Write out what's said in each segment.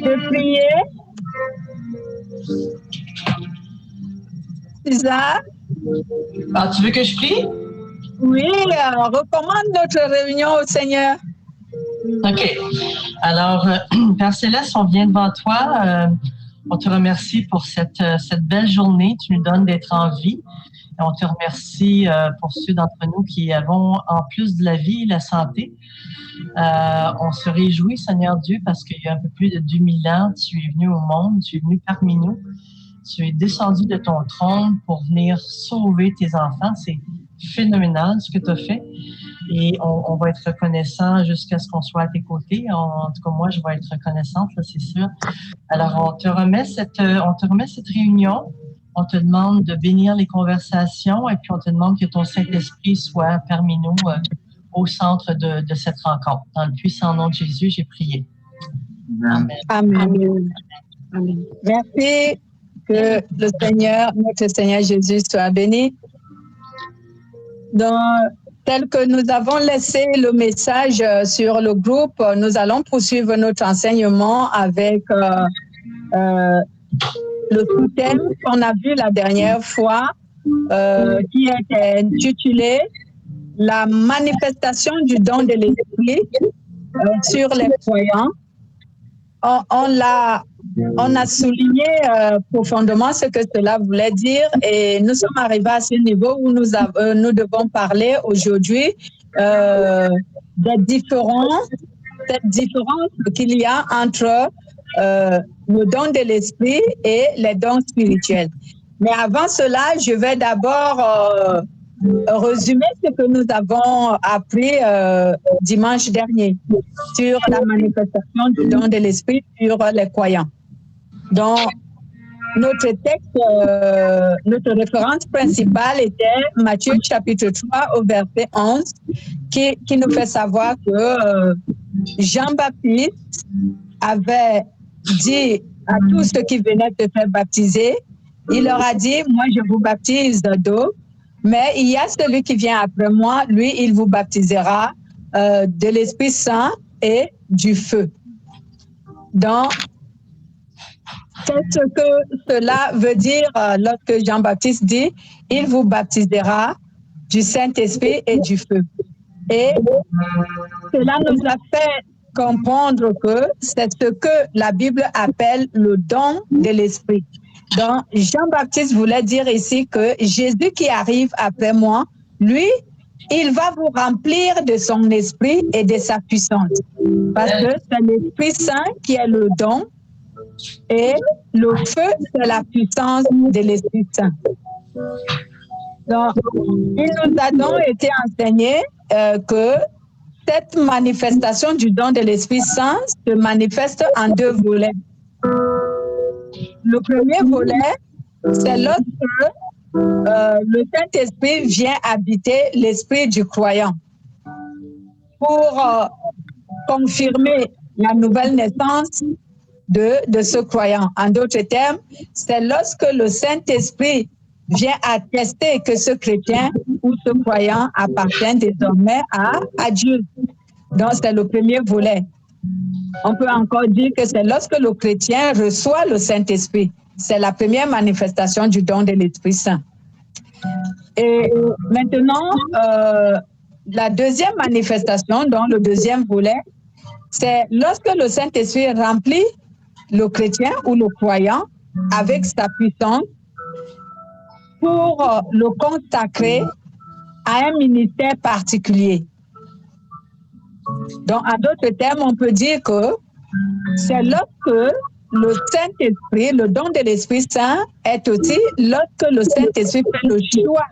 de prier. C'est ça? Ah, tu veux que je prie? Oui, recommande notre réunion au Seigneur. OK. Alors, Père Céleste, on vient devant toi. On te remercie pour cette belle journée. Tu nous donnes d'être en vie. Et on te remercie pour ceux d'entre nous qui avons, en plus de la vie, la santé. On se réjouit, Seigneur Dieu, parce qu'il y a un peu plus de 2000 ans, tu es venu au monde, tu es venu parmi nous. Tu es descendu de ton trône pour venir sauver tes enfants. C'est phénoménal ce que tu as fait. Et on va être reconnaissant jusqu'à ce qu'on soit à tes côtés. En tout cas, moi, je vais être reconnaissante, là, c'est sûr. Alors, on te remet cette réunion. On te demande de bénir les conversations et puis on te demande que ton Saint-Esprit soit parmi nous au centre de cette rencontre. Dans le puissant nom de Jésus, j'ai prié. Amen. Amen. Amen. Merci. Que le Seigneur, notre Seigneur Jésus, soit béni. Tel que nous avons laissé le message sur le groupe, nous allons poursuivre notre enseignement avec le sous-thème qu'on a vu la dernière fois, qui était intitulé « La manifestation du don de l'Esprit sur les croyants ». On a souligné profondément ce que cela voulait dire et nous sommes arrivés à ce niveau où nous devons parler aujourd'hui cette différence qu'il y a entre le don de l'esprit et les dons spirituels. Mais avant cela, je vais d'abord résumer ce que nous avons appris dimanche dernier sur la manifestation du don de l'esprit sur les croyants. Donc, notre texte, notre référence principale était Matthieu chapitre 3 au verset 11 qui nous fait savoir que Jean-Baptiste avait dit à tous ceux qui venaient se faire baptiser, il leur a dit, moi je vous baptise d'eau, mais il y a celui qui vient après moi, lui, il vous baptisera de l'Esprit Saint et du feu. Donc, qu'est-ce que cela veut dire lorsque Jean-Baptiste dit « Il vous baptisera du Saint-Esprit et du feu ». Et cela nous a fait comprendre que c'est ce que la Bible appelle le don de l'Esprit. Donc, Jean-Baptiste voulait dire ici que Jésus qui arrive après moi, lui, il va vous remplir de son esprit et de sa puissance. Parce que c'est l'Esprit Saint qui est le don et le feu, c'est la puissance de l'Esprit Saint. Donc, il nous a donc été enseigné que cette manifestation du don de l'Esprit Saint se manifeste en deux volets. Le premier volet, c'est lorsque le Saint-Esprit vient habiter l'esprit du croyant pour confirmer la nouvelle naissance de ce croyant. En d'autres termes, c'est lorsque le Saint-Esprit vient attester que ce chrétien ou ce croyant appartient désormais à Dieu. Donc, c'est le premier volet. On peut encore dire que c'est lorsque le chrétien reçoit le Saint-Esprit. C'est la première manifestation du don de l'Esprit Saint. Et maintenant, la deuxième manifestation, dans le deuxième volet, c'est lorsque le Saint-Esprit remplit le chrétien ou le croyant avec sa puissance pour le consacrer à un ministère particulier. Donc, en d'autres termes, on peut dire que c'est lorsque le Saint-Esprit, le don de l'Esprit Saint, est aussi lorsque le Saint-Esprit fait le choix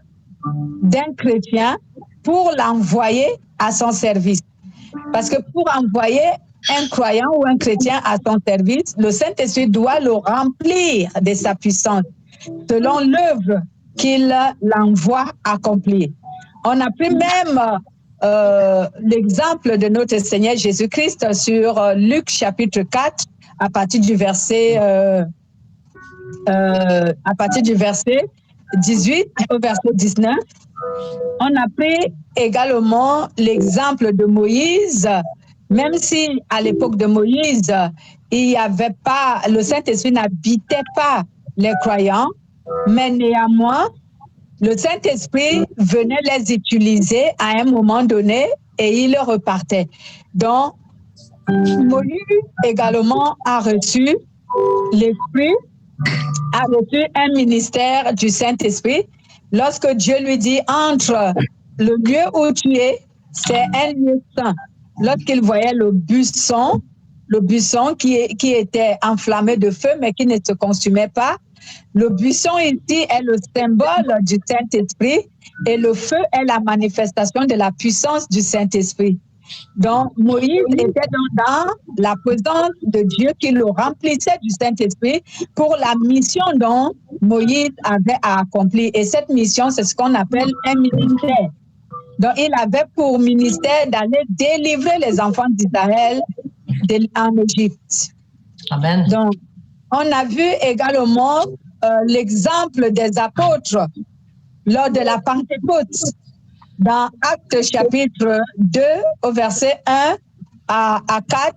d'un chrétien pour l'envoyer à son service. Parce que pour envoyer un croyant ou un chrétien à son service, le Saint-Esprit doit le remplir de sa puissance, selon l'œuvre qu'il l'envoie accomplir. On a pris même l'exemple de notre Seigneur Jésus-Christ sur Luc chapitre 4, à partir du verset 18 au verset 19. On a pris également l'exemple de Moïse Même si à l'époque de Moïse, il y avait pas, le Saint-Esprit n'habitait pas les croyants, mais néanmoins, le Saint-Esprit venait les utiliser à un moment donné et il repartait. Donc, Moïse également a reçu l'Esprit, a reçu un ministère du Saint-Esprit. Lorsque Dieu lui dit, entre le lieu où tu es, c'est un lieu saint. Lorsqu'il voyait le buisson qui était enflammé de feu, mais qui ne se consumait pas, le buisson ici est le symbole du Saint-Esprit et le feu est la manifestation de la puissance du Saint-Esprit. Donc, Moïse était dans la présence de Dieu qui le remplissait du Saint-Esprit pour la mission dont Moïse avait à accomplir. Et cette mission, c'est ce qu'on appelle un ministère. Donc, il avait pour ministère d'aller délivrer les enfants d'Israël en Égypte. Amen. Donc, on a vu également l'exemple des apôtres lors de la Pentecôte. Dans Actes chapitre 2, au verset 1 à 4,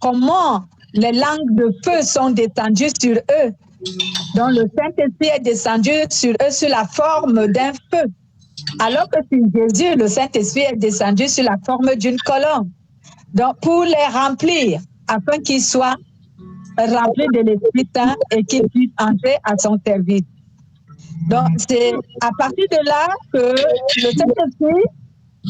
comment les langues de feu sont descendues sur eux. Donc, le Saint-Esprit est descendu sur eux sous la forme d'un feu. Alors que sur Jésus, le Saint-Esprit est descendu sur la forme d'une colonne. Donc, pour les remplir, afin qu'ils soient remplis de l'Esprit Saint et qu'ils puissent entrer à son service. Donc, c'est à partir de là que le Saint-Esprit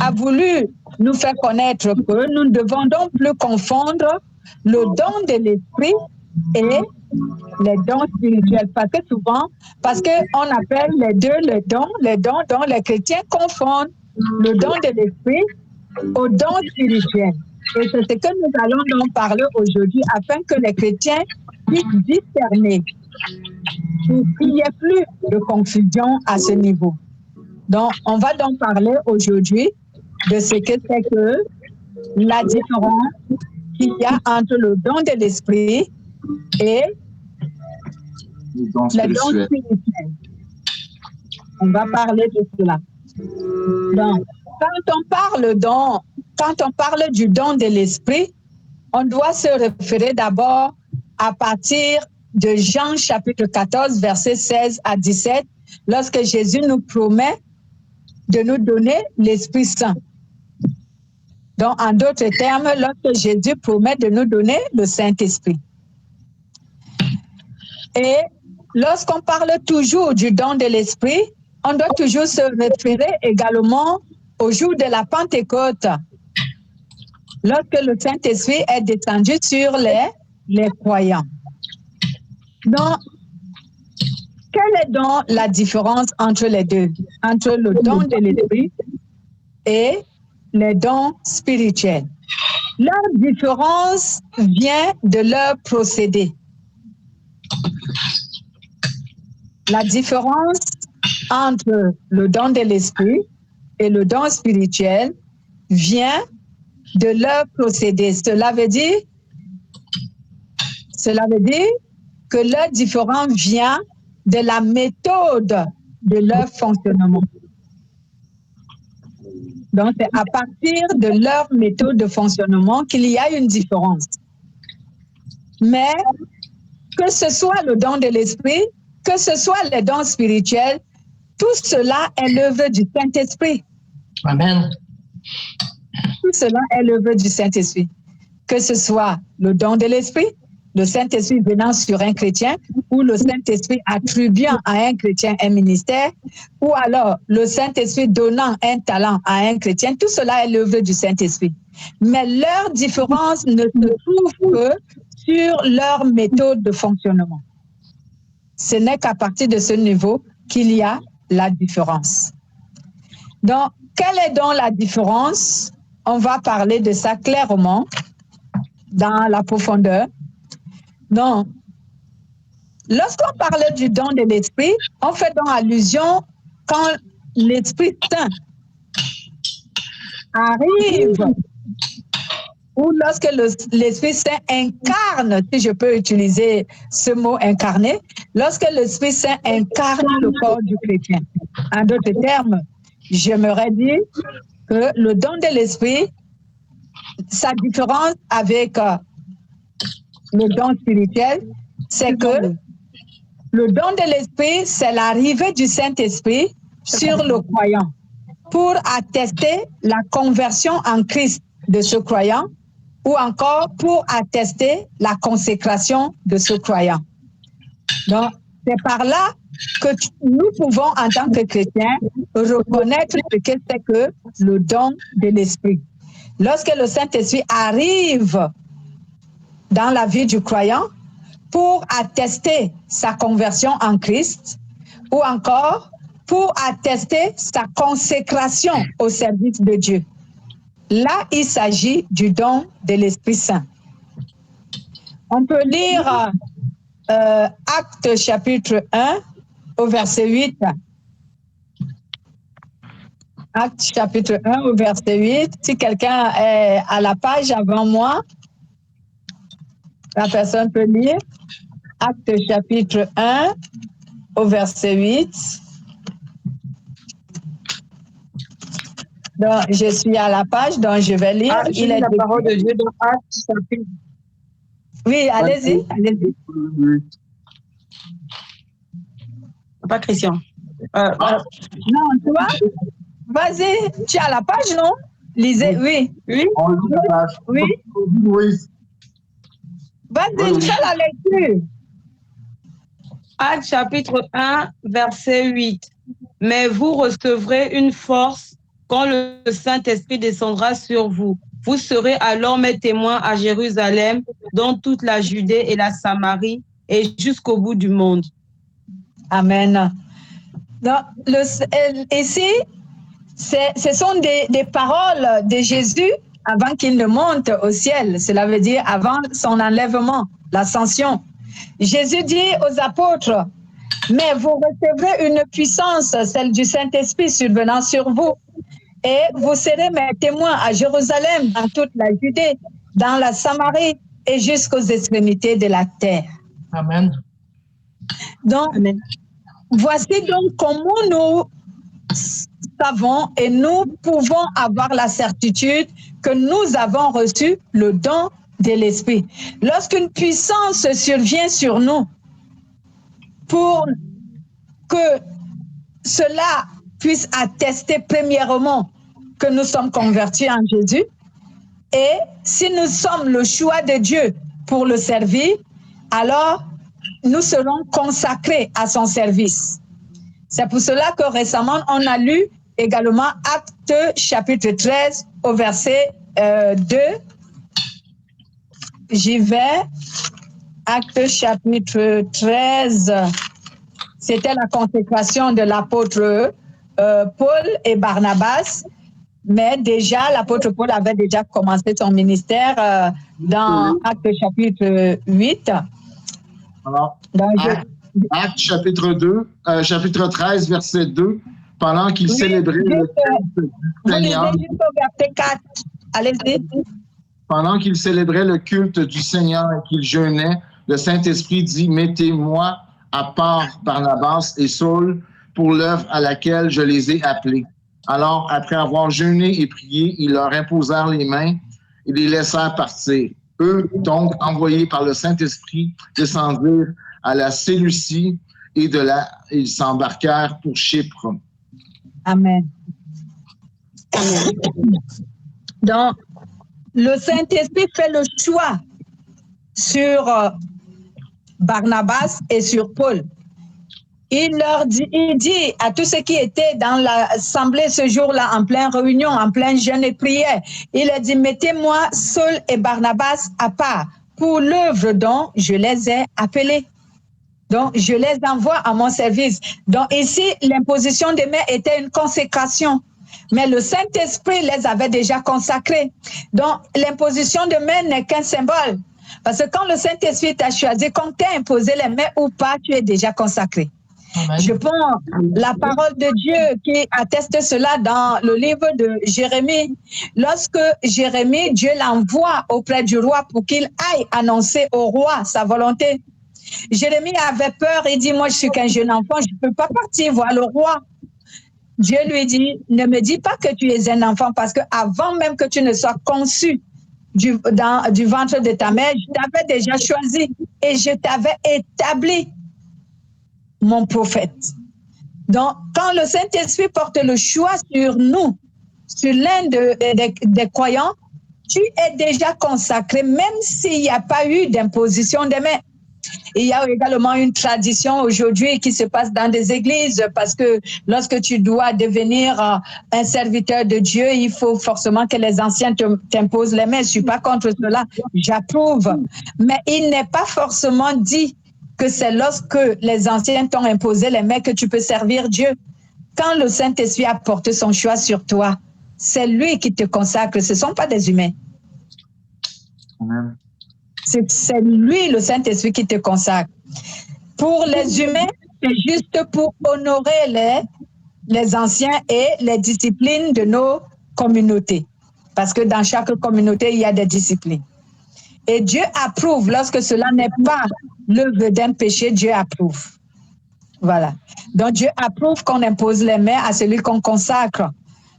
a voulu nous faire connaître que nous ne devons donc plus confondre le don de l'Esprit et les dons spirituels. Parce qu'on appelle les deux les dons dont les chrétiens confondent le don de l'Esprit au don spirituel. Et c'est ce que nous allons donc parler aujourd'hui afin que les chrétiens puissent discerner pour qu'il n'y ait plus de confusion à ce niveau. Donc, on va donc parler aujourd'hui de ce que c'est que la différence qu'il y a entre le don de l'Esprit et le don spirituel. On va parler de cela. Donc, quand on parle du don de l'Esprit, on doit se référer d'abord à partir de Jean chapitre 14, versets 16 à 17, lorsque Jésus nous promet de nous donner l'Esprit Saint. Donc, en d'autres termes, lorsque Jésus promet de nous donner le Saint-Esprit. Et lorsqu'on parle toujours du don de l'Esprit, on doit toujours se référer également au jour de la Pentecôte, lorsque le Saint-Esprit est descendu sur les croyants. Donc, quelle est donc la différence entre les deux, entre le don de l'Esprit et les dons spirituels? Leur différence vient de leur procédé. La différence entre le don de l'Esprit et le don spirituel vient de leur procédé. Cela veut dire que leur différence vient de la méthode de leur fonctionnement. Donc, c'est à partir de leur méthode de fonctionnement qu'il y a une différence. Mais que ce soit le don de l'Esprit, que ce soit les dons spirituels, tout cela est l'œuvre du Saint-Esprit. Amen. Tout cela est l'œuvre du Saint-Esprit. Que ce soit le don de l'Esprit, le Saint-Esprit venant sur un chrétien, ou le Saint-Esprit attribuant à un chrétien un ministère, ou alors le Saint-Esprit donnant un talent à un chrétien, tout cela est l'œuvre du Saint-Esprit. Mais leur différence ne se trouve que sur leur méthode de fonctionnement. Ce n'est qu'à partir de ce niveau qu'il y a la différence. Donc, quelle est donc la différence? On va parler de ça clairement dans la profondeur. Donc, lorsqu'on parle du don de l'Esprit, on fait donc allusion quand l'Esprit Saint arrive ou lorsque l'Esprit Saint incarne, si je peux utiliser ce mot incarner, lorsque l'Esprit Saint incarne le corps du chrétien. En d'autres termes, j'aimerais dire que le don de l'Esprit sa différence avec le don spirituel, c'est que le don de l'Esprit, c'est l'arrivée du Saint-Esprit sur le croyant pour attester la conversion en Christ de ce croyant ou encore pour attester la consécration de ce croyant. Donc, c'est par là que nous pouvons, en tant que chrétiens, reconnaître ce que c'est que le don de l'Esprit. Lorsque le Saint-Esprit arrive dans la vie du croyant pour attester sa conversion en Christ ou encore pour attester sa consécration au service de Dieu. Là, il s'agit du don de l'Esprit Saint. On peut lire Actes chapitre 1 au verset 8. Actes chapitre 1 au verset 8. Si quelqu'un est à la page avant moi, la personne peut lire. Actes chapitre 1 au verset 8. Donc, je suis à la page, donc je vais lire. Il est la parole de Dieu dans Actes chapitre. Oui, allez-y, allez-y. Pas Christian. Non, toi, vas-y, tu es à la page, non? Lisez, oui. Oui. On lit la page. Oui. Oui. Vas-y, fais la lecture. Actes chapitre 1, verset 8. Mais vous recevrez une force quand le Saint-Esprit descendra sur vous. Vous serez alors mes témoins à Jérusalem, dans toute la Judée et la Samarie, et jusqu'au bout du monde. Amen. Donc, ici, ce sont des paroles de Jésus avant qu'il ne monte au ciel. Cela veut dire avant son enlèvement, l'ascension. Jésus dit aux apôtres, mais vous recevrez une puissance, celle du Saint-Esprit survenant sur vous. Et vous serez mes témoins à Jérusalem, dans toute la Judée, dans la Samarie et jusqu'aux extrémités de la terre. Amen. Donc, Amen. Voici donc comment nous savons et nous pouvons avoir la certitude que nous avons reçu le don de l'Esprit. Lorsqu'une puissance survient sur nous, pour que cela puisse attester premièrement que nous sommes convertis en Jésus, et si nous sommes le choix de Dieu pour le servir, alors nous serons consacrés à son service. C'est pour cela que récemment, on a lu également Actes chapitre 13 au verset 2. J'y vais. Actes chapitre 13. C'était la consécration de l'apôtre Paul et Barnabas. Mais déjà, l'apôtre Paul avait déjà commencé son ministère dans Actes chapitre 8. Alors, Actes chapitre 2, chapitre 13, verset 2, pendant qu'il célébrait le culte du Seigneur. Allez-y. Pendant qu'il célébrait le culte du Seigneur et qu'il jeûnait, le Saint-Esprit dit, mettez-moi à part Barnabas et Saul pour l'œuvre à laquelle je les ai appelés. Alors, après avoir jeûné et prié, ils leur imposèrent les mains et les laissèrent partir. Eux, donc, envoyés par le Saint-Esprit, descendirent à la Séleucie et de là, ils s'embarquèrent pour Chypre. Amen. Donc, le Saint-Esprit fait le choix sur Barnabas et sur Paul. Il dit à tous ceux qui étaient dans l'assemblée ce jour-là, en pleine réunion, en plein jeûne et prière, il a dit, mettez-moi Saul et Barnabas à part pour l'œuvre dont je les ai appelés. Donc, je les envoie à mon service. Donc, ici, l'imposition des mains était une consécration. Mais le Saint-Esprit les avait déjà consacrés. Donc, l'imposition de mains n'est qu'un symbole. Parce que quand le Saint-Esprit t'a choisi, quand tu as imposé les mains ou pas, tu es déjà consacré. Amen. Je prends la parole de Dieu qui atteste cela dans le livre de Jérémie. Lorsque Jérémie, Dieu l'envoie auprès du roi pour qu'il aille annoncer au roi sa volonté. Jérémie avait peur, il dit, moi je suis qu'un jeune enfant, je ne peux pas partir voir le roi. Dieu lui dit, ne me dis pas que tu es un enfant parce que avant même que tu ne sois conçu du ventre de ta mère, je t'avais déjà choisi et je t'avais établi mon prophète. Donc, quand le Saint-Esprit porte le choix sur nous, sur l'un des croyants, tu es déjà consacré, même s'il n'y a pas eu d'imposition des mains. Il y a également une tradition aujourd'hui qui se passe dans des églises parce que lorsque tu dois devenir un serviteur de Dieu, il faut forcément que les anciens t'imposent les mains. Je ne suis pas contre cela, j'approuve. Mais il n'est pas forcément dit que c'est lorsque les anciens t'ont imposé les mains que tu peux servir Dieu. Quand le Saint-Esprit a porté son choix sur toi, c'est lui qui te consacre, ce ne sont pas des humains. Amen. C'est lui, le Saint-Esprit, qui te consacre. Pour les humains, c'est juste pour honorer les anciens et les disciplines de nos communautés. Parce que dans chaque communauté, il y a des disciplines. Et Dieu approuve, lorsque cela n'est pas l'œuvre d'un péché, Dieu approuve. Voilà. Donc Dieu approuve qu'on impose les mains à celui qu'on consacre.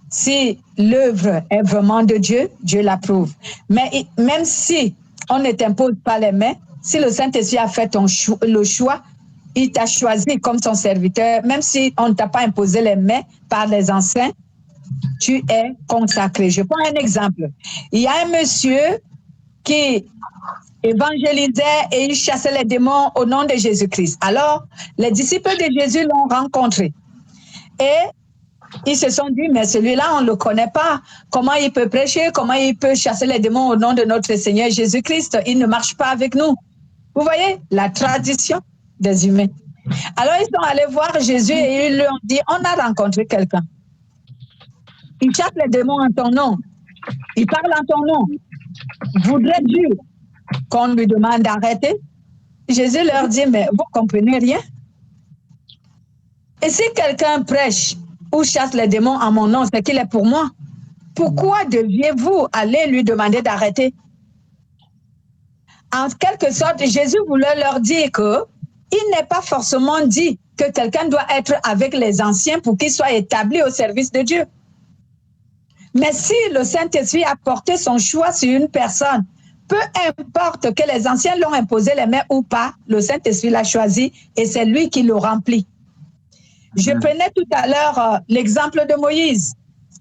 Si l'œuvre est vraiment de Dieu, Dieu l'approuve. Mais même si on ne t'impose pas les mains, si le Saint-Esprit a fait le choix, il t'a choisi comme son serviteur, même si on ne t'a pas imposé les mains par les anciens, tu es consacré. Je prends un exemple. Il y a un monsieur qui évangélisait et il chassait les démons au nom de Jésus-Christ. Alors, les disciples de Jésus l'ont rencontré. Et ils se sont dit, mais celui-là, on ne le connaît pas. Comment il peut prêcher? Comment il peut chasser les démons au nom de notre Seigneur Jésus-Christ? Il ne marche pas avec nous. Vous voyez, la tradition des humains. Alors, ils sont allés voir Jésus et ils lui ont dit, on a rencontré quelqu'un. Il chasse les démons en ton nom. Il parle en ton nom. Voudrais-tu qu'on lui demande d'arrêter? Jésus leur dit, mais vous ne comprenez rien. Et si quelqu'un prêche ou chasse les démons en mon nom, c'est qu'il est pour moi. Pourquoi deviez-vous aller lui demander d'arrêter? En quelque sorte, Jésus voulait leur dire qu'il n'est pas forcément dit que quelqu'un doit être avec les anciens pour qu'il soit établi au service de Dieu. Mais si le Saint-Esprit a porté son choix sur une personne, peu importe que les anciens l'ont imposé les mains ou pas, le Saint-Esprit l'a choisi et c'est lui qui le remplit. Je prenais tout à l'heure l'exemple de Moïse.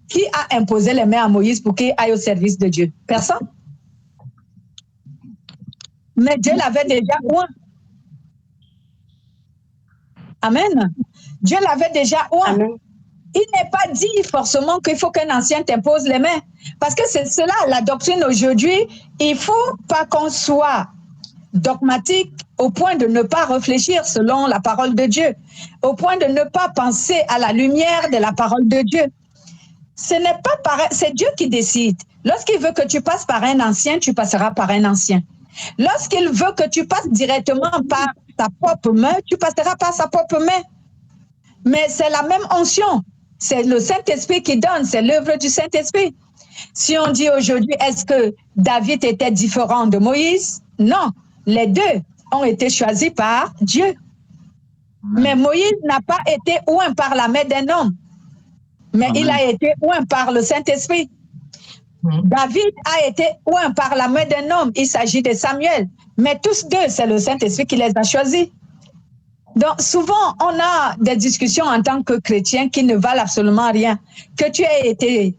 Qui a imposé les mains à Moïse pour qu'il aille au service de Dieu? Personne. Mais Dieu l'avait déjà oint. Amen. Dieu l'avait déjà oint. Il n'est pas dit forcément qu'il faut qu'un ancien t'impose les mains. Parce que c'est cela, la doctrine aujourd'hui. Il ne faut pas qu'on soit dogmatique au point de ne pas réfléchir selon la parole de Dieu, au point de ne pas penser à la lumière de la parole de Dieu. Ce n'est pas pareil, c'est Dieu qui décide. Lorsqu'il veut que tu passes par un ancien, tu passeras par un ancien. Lorsqu'il veut que tu passes directement par ta propre main, tu passeras par sa propre main. Mais c'est la même onction. C'est le Saint-Esprit qui donne, c'est l'œuvre du Saint-Esprit. Si on dit aujourd'hui, est-ce que David était différent de Moïse? Non, les deux ont été choisis par Dieu. Mais Moïse n'a pas été oint par la main d'un homme, mais il a été oint par le Saint-Esprit. David a été oint par la main d'un homme, il s'agit de Samuel. Mais tous deux, c'est le Saint-Esprit qui les a choisis. Donc, souvent, on a des discussions en tant que chrétien qui ne valent absolument rien. Que tu aies été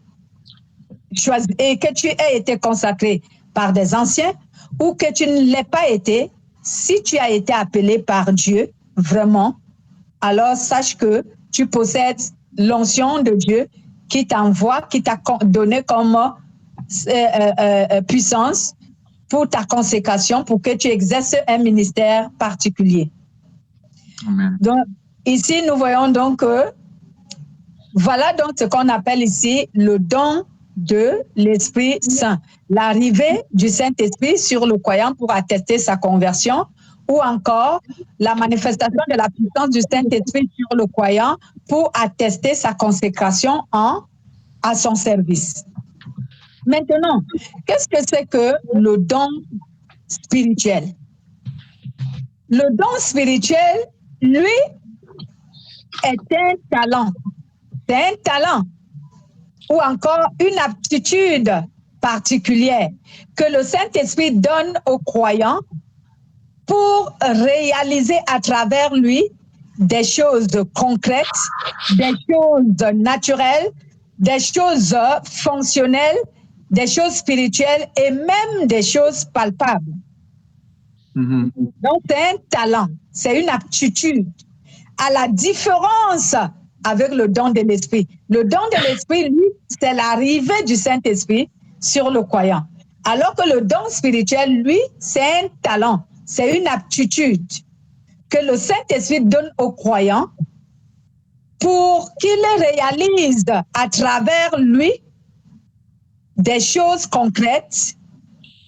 choisi et que tu aies été consacré par des anciens ou que tu ne l'aies pas été, si tu as été appelé par Dieu, vraiment, alors sache que tu possèdes l'onction de Dieu qui t'envoie, qui t'a donné comme puissance pour ta consécration, pour que tu exerces un ministère particulier. Amen. Donc, ici, nous voyons donc que voilà donc ce qu'on appelle ici le don de l'Esprit Saint. L'arrivée du Saint-Esprit sur le croyant pour attester sa conversion ou encore la manifestation de la puissance du Saint-Esprit sur le croyant pour attester sa consécration à son service. Maintenant, qu'est-ce que c'est que le don spirituel? Le don spirituel, lui, est un talent. C'est un talent ou encore une aptitude particulières que le Saint-Esprit donne aux croyants pour réaliser à travers lui des choses concrètes, des choses naturelles, des choses fonctionnelles, des choses spirituelles et même des choses palpables. Donc, c'est un talent, c'est une aptitude. À la différence avec le don de l'Esprit. Le don de l'Esprit, lui, c'est l'arrivée du Saint-Esprit sur le croyant. Alors que le don spirituel, lui, c'est un talent, c'est une aptitude que le Saint-Esprit donne aux croyants pour qu'il réalise à travers lui des choses concrètes,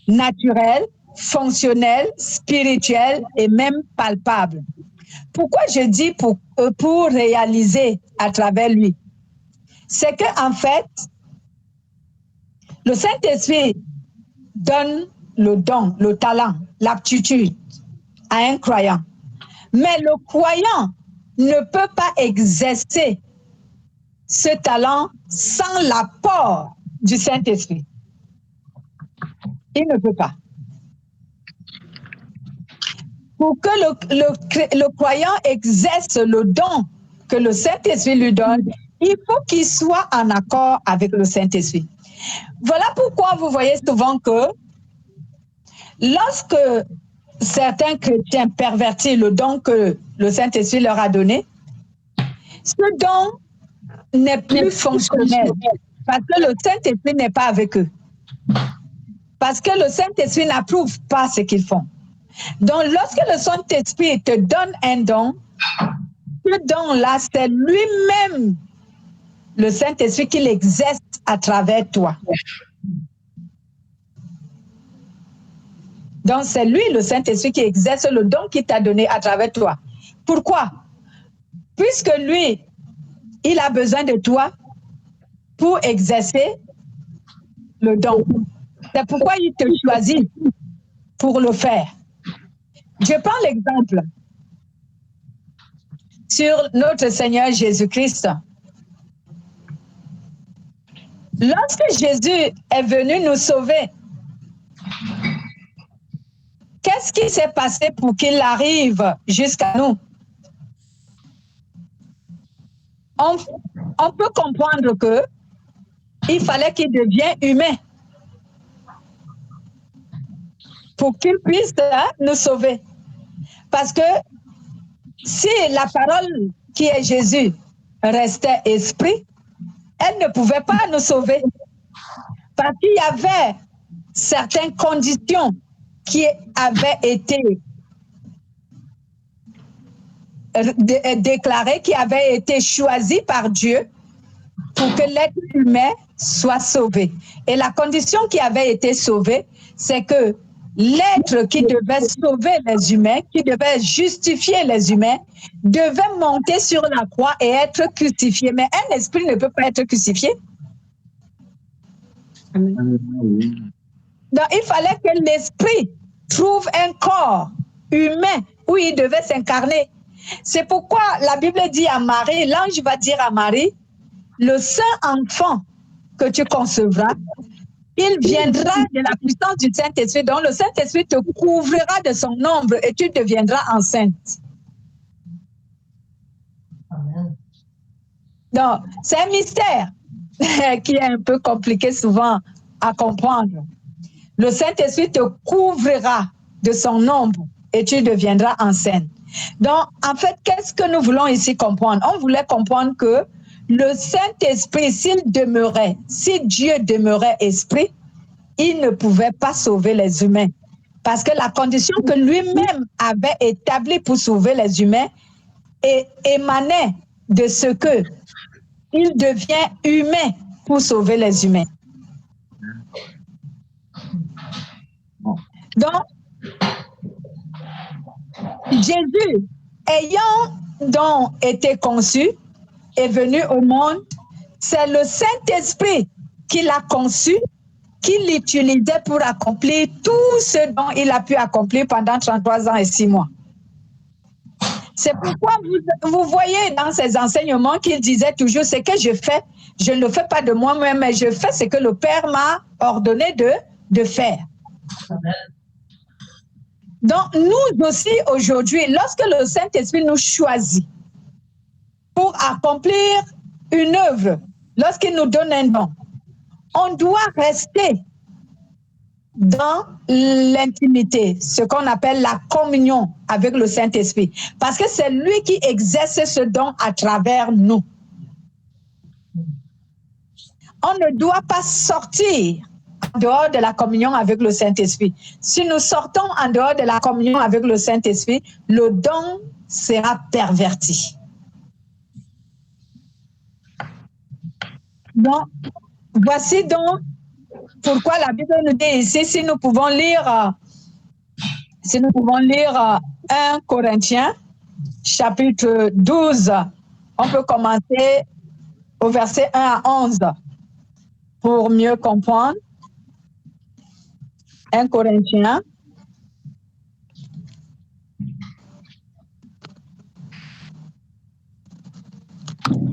naturelles, fonctionnelles, spirituelles et même palpables. Pourquoi je dis pour réaliser à travers lui? C'est qu'en fait, le Saint-Esprit donne le don, le talent, l'aptitude à un croyant. Mais le croyant ne peut pas exercer ce talent sans l'apport du Saint-Esprit. Il ne peut pas. Pour que le croyant exerce le don que le Saint-Esprit lui donne, il faut qu'il soit en accord avec le Saint-Esprit. Voilà pourquoi vous voyez souvent que lorsque certains chrétiens pervertissent le don que le Saint-Esprit leur a donné, ce don n'est plus fonctionnel parce que le Saint-Esprit n'est pas avec eux. Parce que le Saint-Esprit n'approuve pas ce qu'ils font. Donc, lorsque le Saint-Esprit te donne un don, ce don-là, c'est lui-même, le Saint-Esprit, qui l'exerce à travers toi. Donc, c'est lui, le Saint-Esprit, qui exerce le don qu'il t'a donné à travers toi. Pourquoi? Puisque lui, il a besoin de toi pour exercer le don. C'est pourquoi il te choisit pour le faire. Je prends l'exemple sur notre Seigneur Jésus-Christ. Lorsque Jésus est venu nous sauver, qu'est-ce qui s'est passé pour qu'il arrive jusqu'à nous? On peut comprendre que il fallait qu'il devienne humain pour qu'il puisse nous sauver. Parce que si la parole qui est Jésus restait esprit, elle ne pouvait pas nous sauver. Parce qu'il y avait certaines conditions qui avaient été déclarées, qui avaient été choisies par Dieu pour que l'être humain soit sauvé. Et la condition qui avait été sauvée, c'est que l'être qui devait sauver les humains, qui devait justifier les humains, devait monter sur la croix et être crucifié. Mais un esprit ne peut pas être crucifié. Amen. Donc, il fallait que l'esprit trouve un corps humain où il devait s'incarner. C'est pourquoi la Bible dit à Marie, l'ange va dire à Marie, le saint enfant que tu concevras, il viendra de la puissance du Saint-Esprit, donc le Saint-Esprit te couvrira de son ombre et tu deviendras enceinte. Amen. Donc, c'est un mystère qui est un peu compliqué souvent à comprendre. Le Saint-Esprit te couvrira de son ombre et tu deviendras enceinte. Donc, en fait, qu'est-ce que nous voulons ici comprendre? On voulait comprendre que le Saint-Esprit, s'il demeurait, si Dieu demeurait esprit, il ne pouvait pas sauver les humains. Parce que la condition que lui-même avait établie pour sauver les humains émanait de ce que il devient humain pour sauver les humains. Donc, Jésus, ayant donc été conçu, est venu au monde, c'est le Saint-Esprit qui l'a conçu, qui l'utilisait pour accomplir tout ce dont il a pu accomplir pendant 33 ans et 6 mois. C'est pourquoi vous voyez dans ses enseignements qu'il disait toujours, ce que je fais, Je ne le fais pas de moi-même, mais je fais ce que le Père m'a ordonné de faire. Donc, nous aussi, aujourd'hui, lorsque le Saint-Esprit nous choisit pour accomplir une œuvre, lorsqu'il nous donne un don, on doit rester dans l'intimité, ce qu'on appelle la communion avec le Saint-Esprit, parce que c'est lui qui exerce ce don à travers nous. On ne doit pas sortir en dehors de la communion avec le Saint-Esprit. Si nous sortons en dehors de la communion avec le Saint-Esprit, le don sera perverti. Donc, voici donc pourquoi la Bible nous dit ici, si nous pouvons lire 1 Corinthiens, chapitre 12, on peut commencer au verset 1 à 11 pour mieux comprendre. 1 Corinthiens.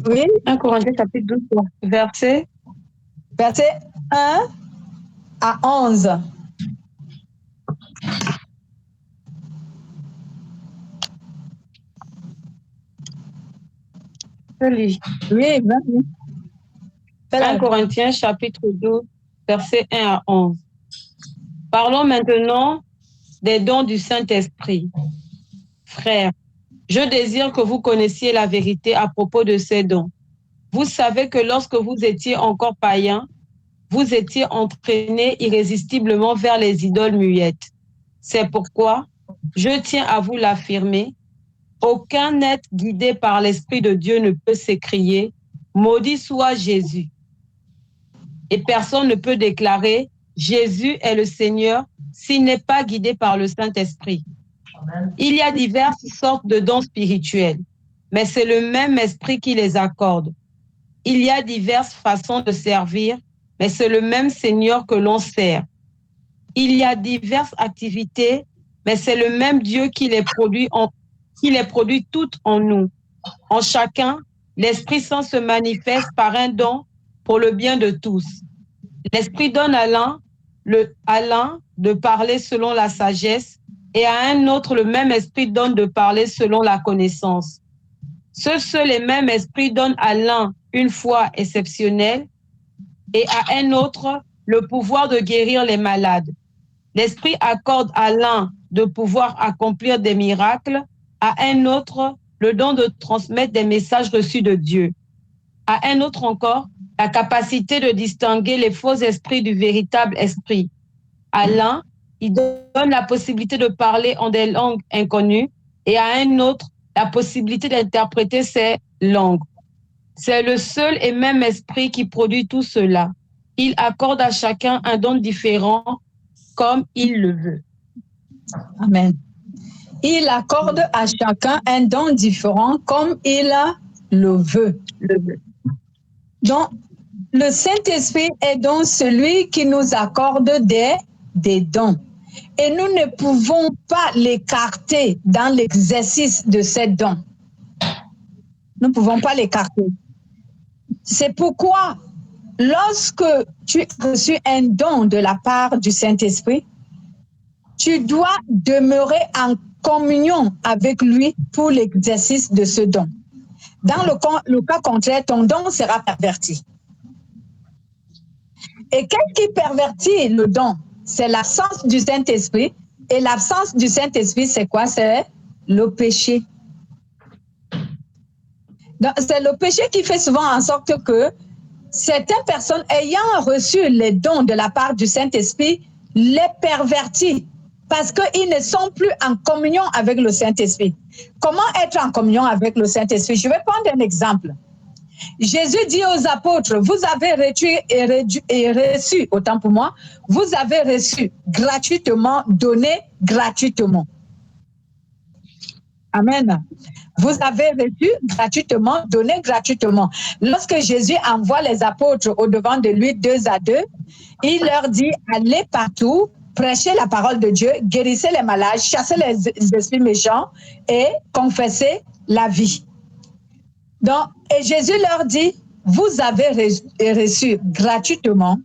Oui. 1 Corinthiens chapitre 12, verset 1 à 11. Je lis. Oui, vas-y. 1 Corinthiens chapitre 12, verset 1 à 11. Parlons maintenant des dons du Saint-Esprit. Frères, je désire que vous connaissiez la vérité à propos de ces dons. Vous savez que lorsque vous étiez encore païens, vous étiez entraînés irrésistiblement vers les idoles muettes. C'est pourquoi je tiens à vous l'affirmer. Aucun être guidé par l'Esprit de Dieu ne peut s'écrier « Maudit soit Jésus ». Et personne ne peut déclarer « Jésus est le Seigneur » s'il n'est pas guidé par le Saint-Esprit. Il y a diverses sortes de dons spirituels, mais c'est le même Esprit qui les accorde. Il y a diverses façons de servir, mais c'est le même Seigneur que l'on sert. Il y a diverses activités, mais c'est le même Dieu qui les produit toutes en nous. En chacun, l'Esprit Saint se manifeste par un don pour le bien de tous. L'Esprit donne à l'un de parler selon la sagesse et à un autre, le même Esprit donne de parler selon la connaissance. Ce seul et même Esprit donne à l'un une foi exceptionnelle et à un autre le pouvoir de guérir les malades. L'Esprit accorde à l'un de pouvoir accomplir des miracles, à un autre le don de transmettre des messages reçus de Dieu, à un autre encore la capacité de distinguer les faux esprits du véritable esprit. À l'un, il donne la possibilité de parler en des langues inconnues et à un autre la possibilité d'interpréter ces langues. C'est le seul et même esprit qui produit tout cela. Il accorde à chacun un don différent comme il le veut. Amen. Il accorde à chacun un don différent comme il le veut. Donc, le Saint-Esprit est donc celui qui nous accorde des dons. Et nous ne pouvons pas l'écarter dans l'exercice de ces dons. Nous ne pouvons pas l'écarter. C'est pourquoi, lorsque tu as reçu un don de la part du Saint-Esprit, tu dois demeurer en communion avec lui pour l'exercice de ce don. Dans le cas contraire, ton don sera perverti. Et qu'est-ce qui pervertit le don? C'est l'absence du Saint-Esprit. Et l'absence du Saint-Esprit, c'est quoi? C'est le péché. Donc, c'est le péché qui fait souvent en sorte que certaines personnes ayant reçu les dons de la part du Saint-Esprit les pervertissent parce qu'ils ne sont plus en communion avec le Saint-Esprit. Comment être en communion avec le Saint-Esprit? Je vais prendre un exemple. Jésus dit aux apôtres, vous avez reçu, autant pour moi, vous avez reçu gratuitement, donné gratuitement. Amen. Vous avez reçu gratuitement, donné gratuitement. Lorsque Jésus envoie les apôtres au-devant de lui 2 à 2, il leur dit, allez partout, prêchez la parole de Dieu, guérissez les malades, chassez les esprits méchants et confessez la vie. Donc, et Jésus leur dit, vous avez reçu gratuitement,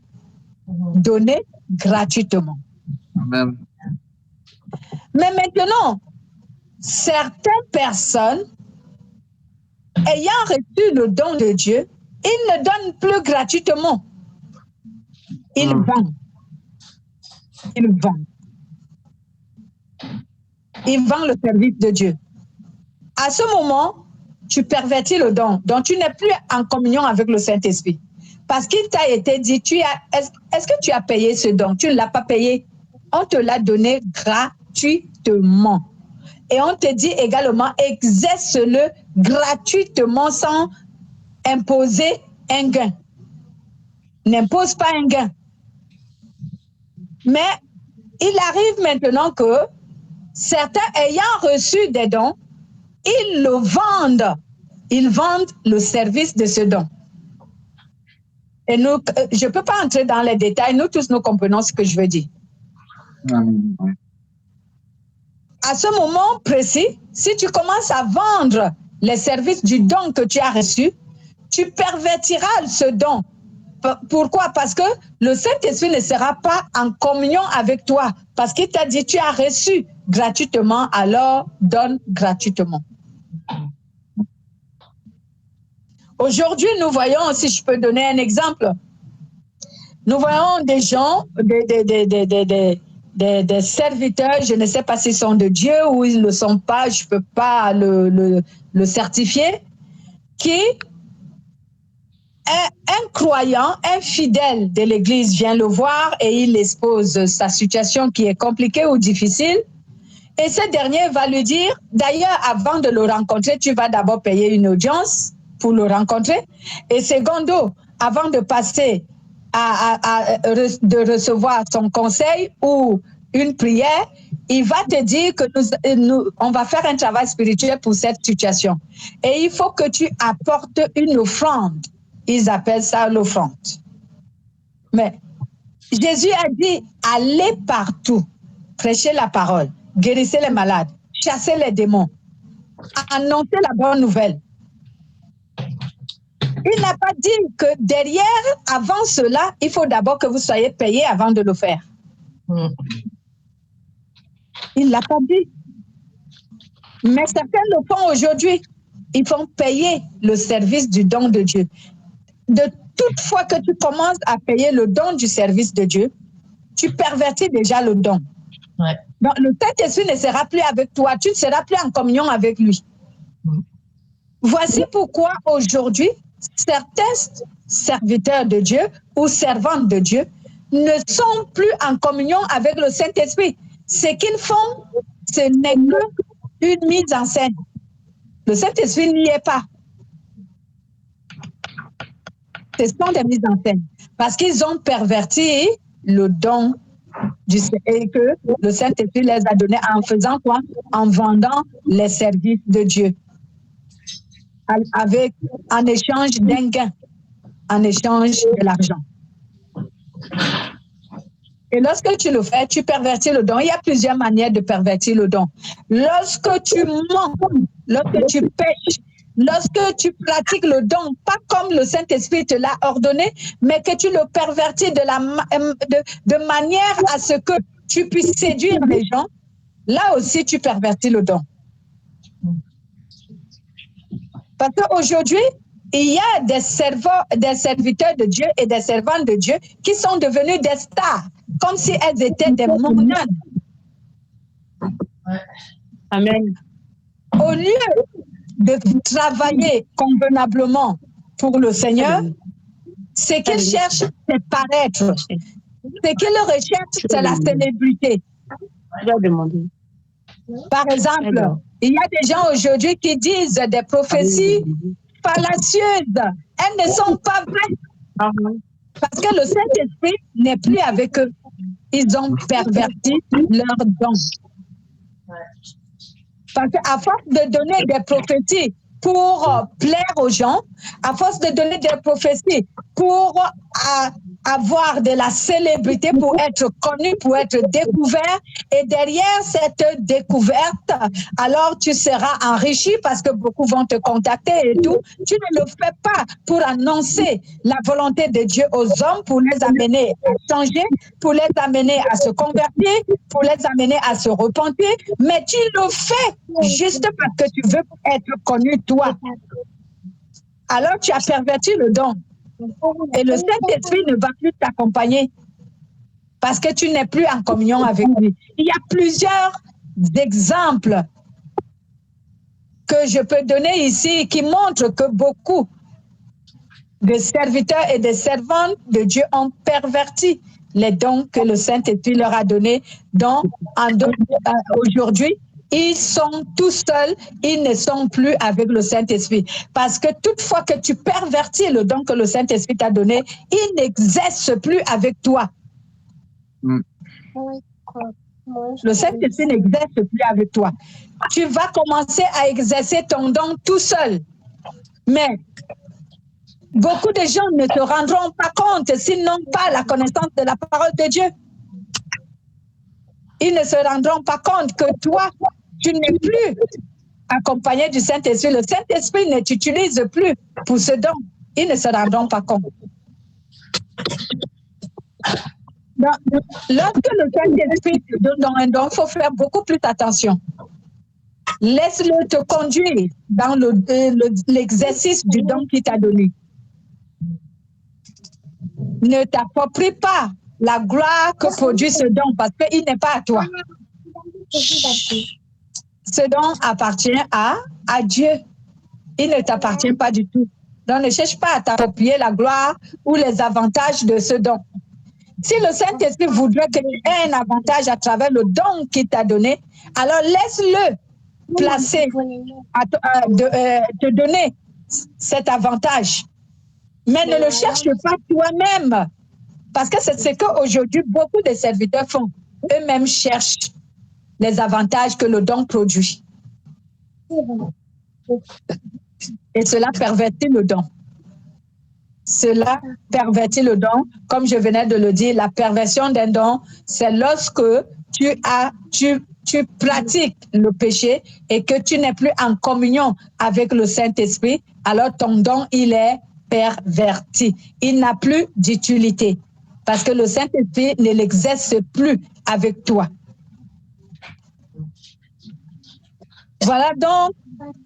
donnez gratuitement. Amen. Mais maintenant, certaines personnes ayant reçu le don de Dieu, ils ne donnent plus gratuitement. Ils vendent. Ils vendent. Ils vendent le service de Dieu. À ce moment, tu pervertis le don. Donc, tu n'es plus en communion avec le Saint-Esprit. Parce qu'il t'a été dit, est-ce que tu as payé ce don? Tu ne l'as pas payé. On te l'a donné gratuitement. Et on te dit également, exerce-le gratuitement sans imposer un gain. N'impose pas un gain. Mais il arrive maintenant que certains ayant reçu des dons, ils le vendent. Ils vendent le service de ce don. Et nous, je ne peux pas entrer dans les détails. Nous tous, nous comprenons ce que je veux dire. À ce moment précis, si tu commences à vendre les services du don que tu as reçu, tu pervertiras ce don. Pourquoi? Parce que le Saint-Esprit ne sera pas en communion avec toi. Parce qu'il t'a dit, tu as reçu gratuitement, alors donne gratuitement. Aujourd'hui, nous voyons, si je peux donner un exemple, nous voyons des gens, des serviteurs, je ne sais pas s'ils sont de Dieu ou ils ne le sont pas, je ne peux pas le certifier, qui un croyant, un fidèle de l'Église vient le voir et il expose sa situation qui est compliquée ou difficile. Et ce dernier va lui dire, d'ailleurs, avant de le rencontrer, tu vas d'abord payer une audience pour le rencontrer. Et secondo, avant de passer de recevoir son conseil ou une prière, il va te dire que on va faire un travail spirituel pour cette situation. Et il faut que tu apportes une offrande. Ils appellent ça l'offrande. Mais Jésus a dit, allez partout, prêchez la parole, guérissez les malades, chassez les démons, annoncez la bonne nouvelle. Il n'a pas dit que derrière, avant cela, il faut d'abord que vous soyez payé avant de le faire. Il ne l'a pas dit. Mais certains le font aujourd'hui. Ils font payer le service du don de Dieu. De toute fois que tu commences à payer le don du service de Dieu, tu pervertis déjà le don. Ouais. Donc, le Saint-Esprit ne sera plus avec toi. Tu ne seras plus en communion avec lui. Voici pourquoi aujourd'hui, certains serviteurs de Dieu ou servantes de Dieu ne sont plus en communion avec le Saint-Esprit. Ce qu'ils font, ce n'est qu'une mise en scène. Le Saint-Esprit n'y est pas. Ce sont des mises en scène. Parce qu'ils ont perverti le don et que le Saint-Esprit les a donnés en faisant quoi? En vendant les services de Dieu. En échange d'un gain, en échange de l'argent. Et lorsque tu le fais, tu pervertis le don. Il y a plusieurs manières de pervertir le don. Lorsque tu mens, lorsque tu pêches, lorsque tu pratiques le don, pas comme le Saint-Esprit te l'a ordonné, mais que tu le pervertis de manière à ce que tu puisses séduire les gens, là aussi tu pervertis le don. Parce qu'aujourd'hui, il y a des serviteurs de Dieu et des servantes de Dieu qui sont devenus des stars, comme si elles étaient des mondaines. Amen. Au lieu de travailler convenablement pour le Seigneur, ce qu'ils cherchent, c'est paraître. Ce qu'ils recherchent, c'est la célébrité. Par exemple, il y a des gens aujourd'hui qui disent des prophéties fallacieuses. Elles ne sont pas vraies. Parce que le Saint-Esprit n'est plus avec eux. Ils ont perverti leurs dons. Parce qu'à force de donner des prophéties pour plaire aux gens, à force de donner des prophéties pour avoir de la célébrité, pour être connu, pour être découvert. Et derrière cette découverte, alors tu seras enrichi parce que beaucoup vont te contacter et tout. Tu ne le fais pas pour annoncer la volonté de Dieu aux hommes, pour les amener à changer, pour les amener à se convertir, pour les amener à se repentir, mais tu le fais juste parce que tu veux être connu toi. Alors tu as perverti le don. Et le Saint-Esprit ne va plus t'accompagner parce que tu n'es plus en communion avec lui. Il y a plusieurs exemples que je peux donner ici qui montrent que beaucoup de serviteurs et de servantes de Dieu ont perverti les dons que le Saint-Esprit leur a donnés. Donc, aujourd'hui, ils sont tout seuls, ils ne sont plus avec le Saint-Esprit. Parce que toutefois que tu pervertis le don que le Saint-Esprit t'a donné, il n'exerce plus avec toi. Le Saint-Esprit n'exerce plus avec toi. Tu vas commencer à exercer ton don tout seul. Mais beaucoup de gens ne se rendront pas compte s'ils n'ont pas la connaissance de la parole de Dieu. Ils ne se rendront pas compte que toi, tu n'es plus accompagné du Saint-Esprit. Le Saint-Esprit ne t'utilise plus pour ce don. Ils ne se rendront pas compte. Donc, lorsque le Saint-Esprit te donne un don, il faut faire beaucoup plus attention. Laisse-le te conduire dans l'exercice du don qu'il t'a donné. Ne t'approprie pas la gloire que produit ce don parce qu'il n'est pas à toi. Ce don appartient à Dieu. Il ne t'appartient pas du tout. Donc, ne cherche pas à t'approprier la gloire ou les avantages de ce don. Si le Saint-Esprit voudrait que tu aies un avantage à travers le don qu'il t'a donné, alors laisse-le placer, te donner cet avantage. Mais ne le cherche pas toi-même. Parce que c'est ce qu'aujourd'hui beaucoup de serviteurs font. Eux-mêmes cherchent les avantages que le don produit. Et cela pervertit le don. Cela pervertit le don. Comme je venais de le dire, la perversion d'un don, c'est lorsque tu pratiques le péché et que tu n'es plus en communion avec le Saint-Esprit, alors ton don, il est perverti. Il n'a plus d'utilité parce que le Saint-Esprit ne l'exerce plus avec toi. Voilà donc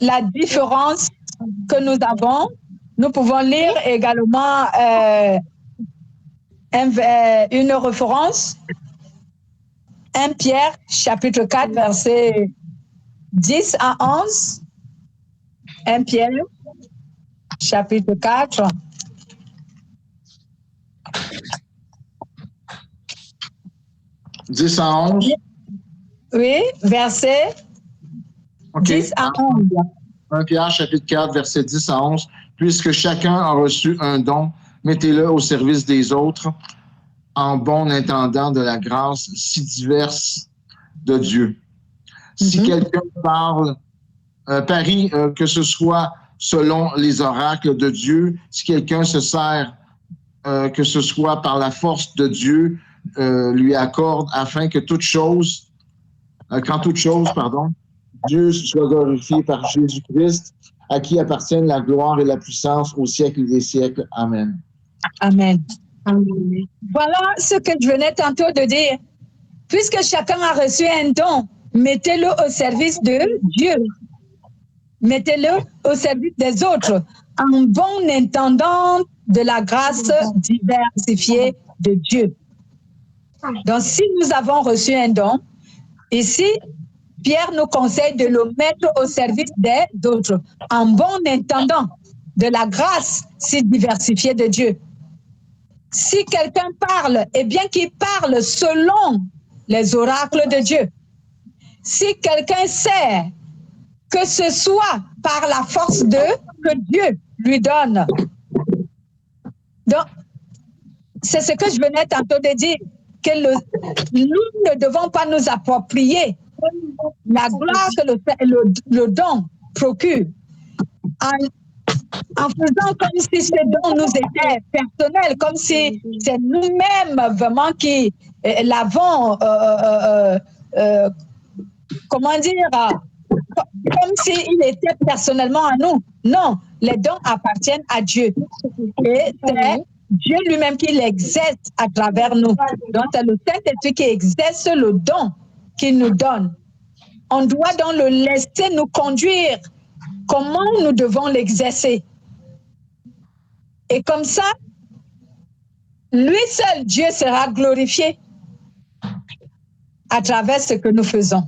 la différence que nous avons. Nous pouvons lire également une référence. 1 Pierre, chapitre 4, versets 10 à 11. 1 Pierre, chapitre 4. « 10 à 11. » Oui, verset 10 à 11. 1 Pierre, chapitre 4, verset 10 à 11. « Puisque chacun a reçu un don, mettez-le au service des autres, en bon intendant de la grâce si diverse de Dieu. » Si quelqu'un parie que ce soit selon les oracles de Dieu, si quelqu'un se sert, que ce soit par la force de Dieu, lui accorde afin que toute chose, Dieu soit glorifié par Jésus-Christ, à qui appartiennent la gloire et la puissance au siècle des siècles. Amen. Amen. Amen. Voilà ce que je venais tantôt de dire. Puisque chacun a reçu un don, mettez-le au service de Dieu. Mettez-le au service des autres, en bon intendant de la grâce diversifiée de Dieu. Donc, si nous avons reçu un don, ici, Pierre nous conseille de le mettre au service des autres, en bon intendant de la grâce si diversifiée de Dieu. Si quelqu'un parle, eh bien qu'il parle selon les oracles de Dieu. Si quelqu'un sert, que ce soit par la force que Dieu lui donne. Donc, c'est ce que je venais tantôt de dire, que nous ne devons pas nous approprier la gloire que le don procure en faisant comme si ce don nous était personnel, comme si c'est nous-mêmes vraiment qui l'avons, comment dire, comme s'il était personnellement à nous. Non, les dons appartiennent à Dieu. Et c'est Dieu lui-même qui l'exerce à travers nous. Donc, c'est le Saint-Esprit qui exerce le don qu'il nous donne. On doit donc le laisser nous conduire. Comment nous devons l'exercer? Et comme ça, lui seul, Dieu, sera glorifié à travers ce que nous faisons.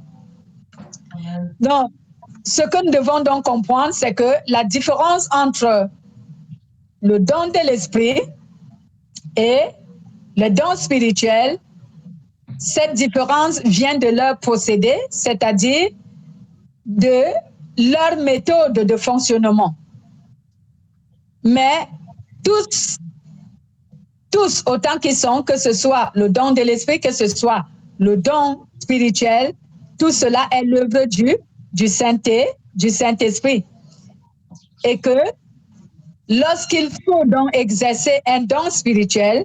Donc, ce que nous devons donc comprendre, c'est que la différence entre le don de l'esprit et le don spirituel, cette différence vient de leur procédé, c'est-à-dire de leur méthode de fonctionnement. Mais tous autant qu'ils sont, que ce soit le don de l'esprit, que ce soit le don spirituel, tout cela est l'œuvre du Saint-Esprit. Et que lorsqu'il faut donc exercer un don spirituel,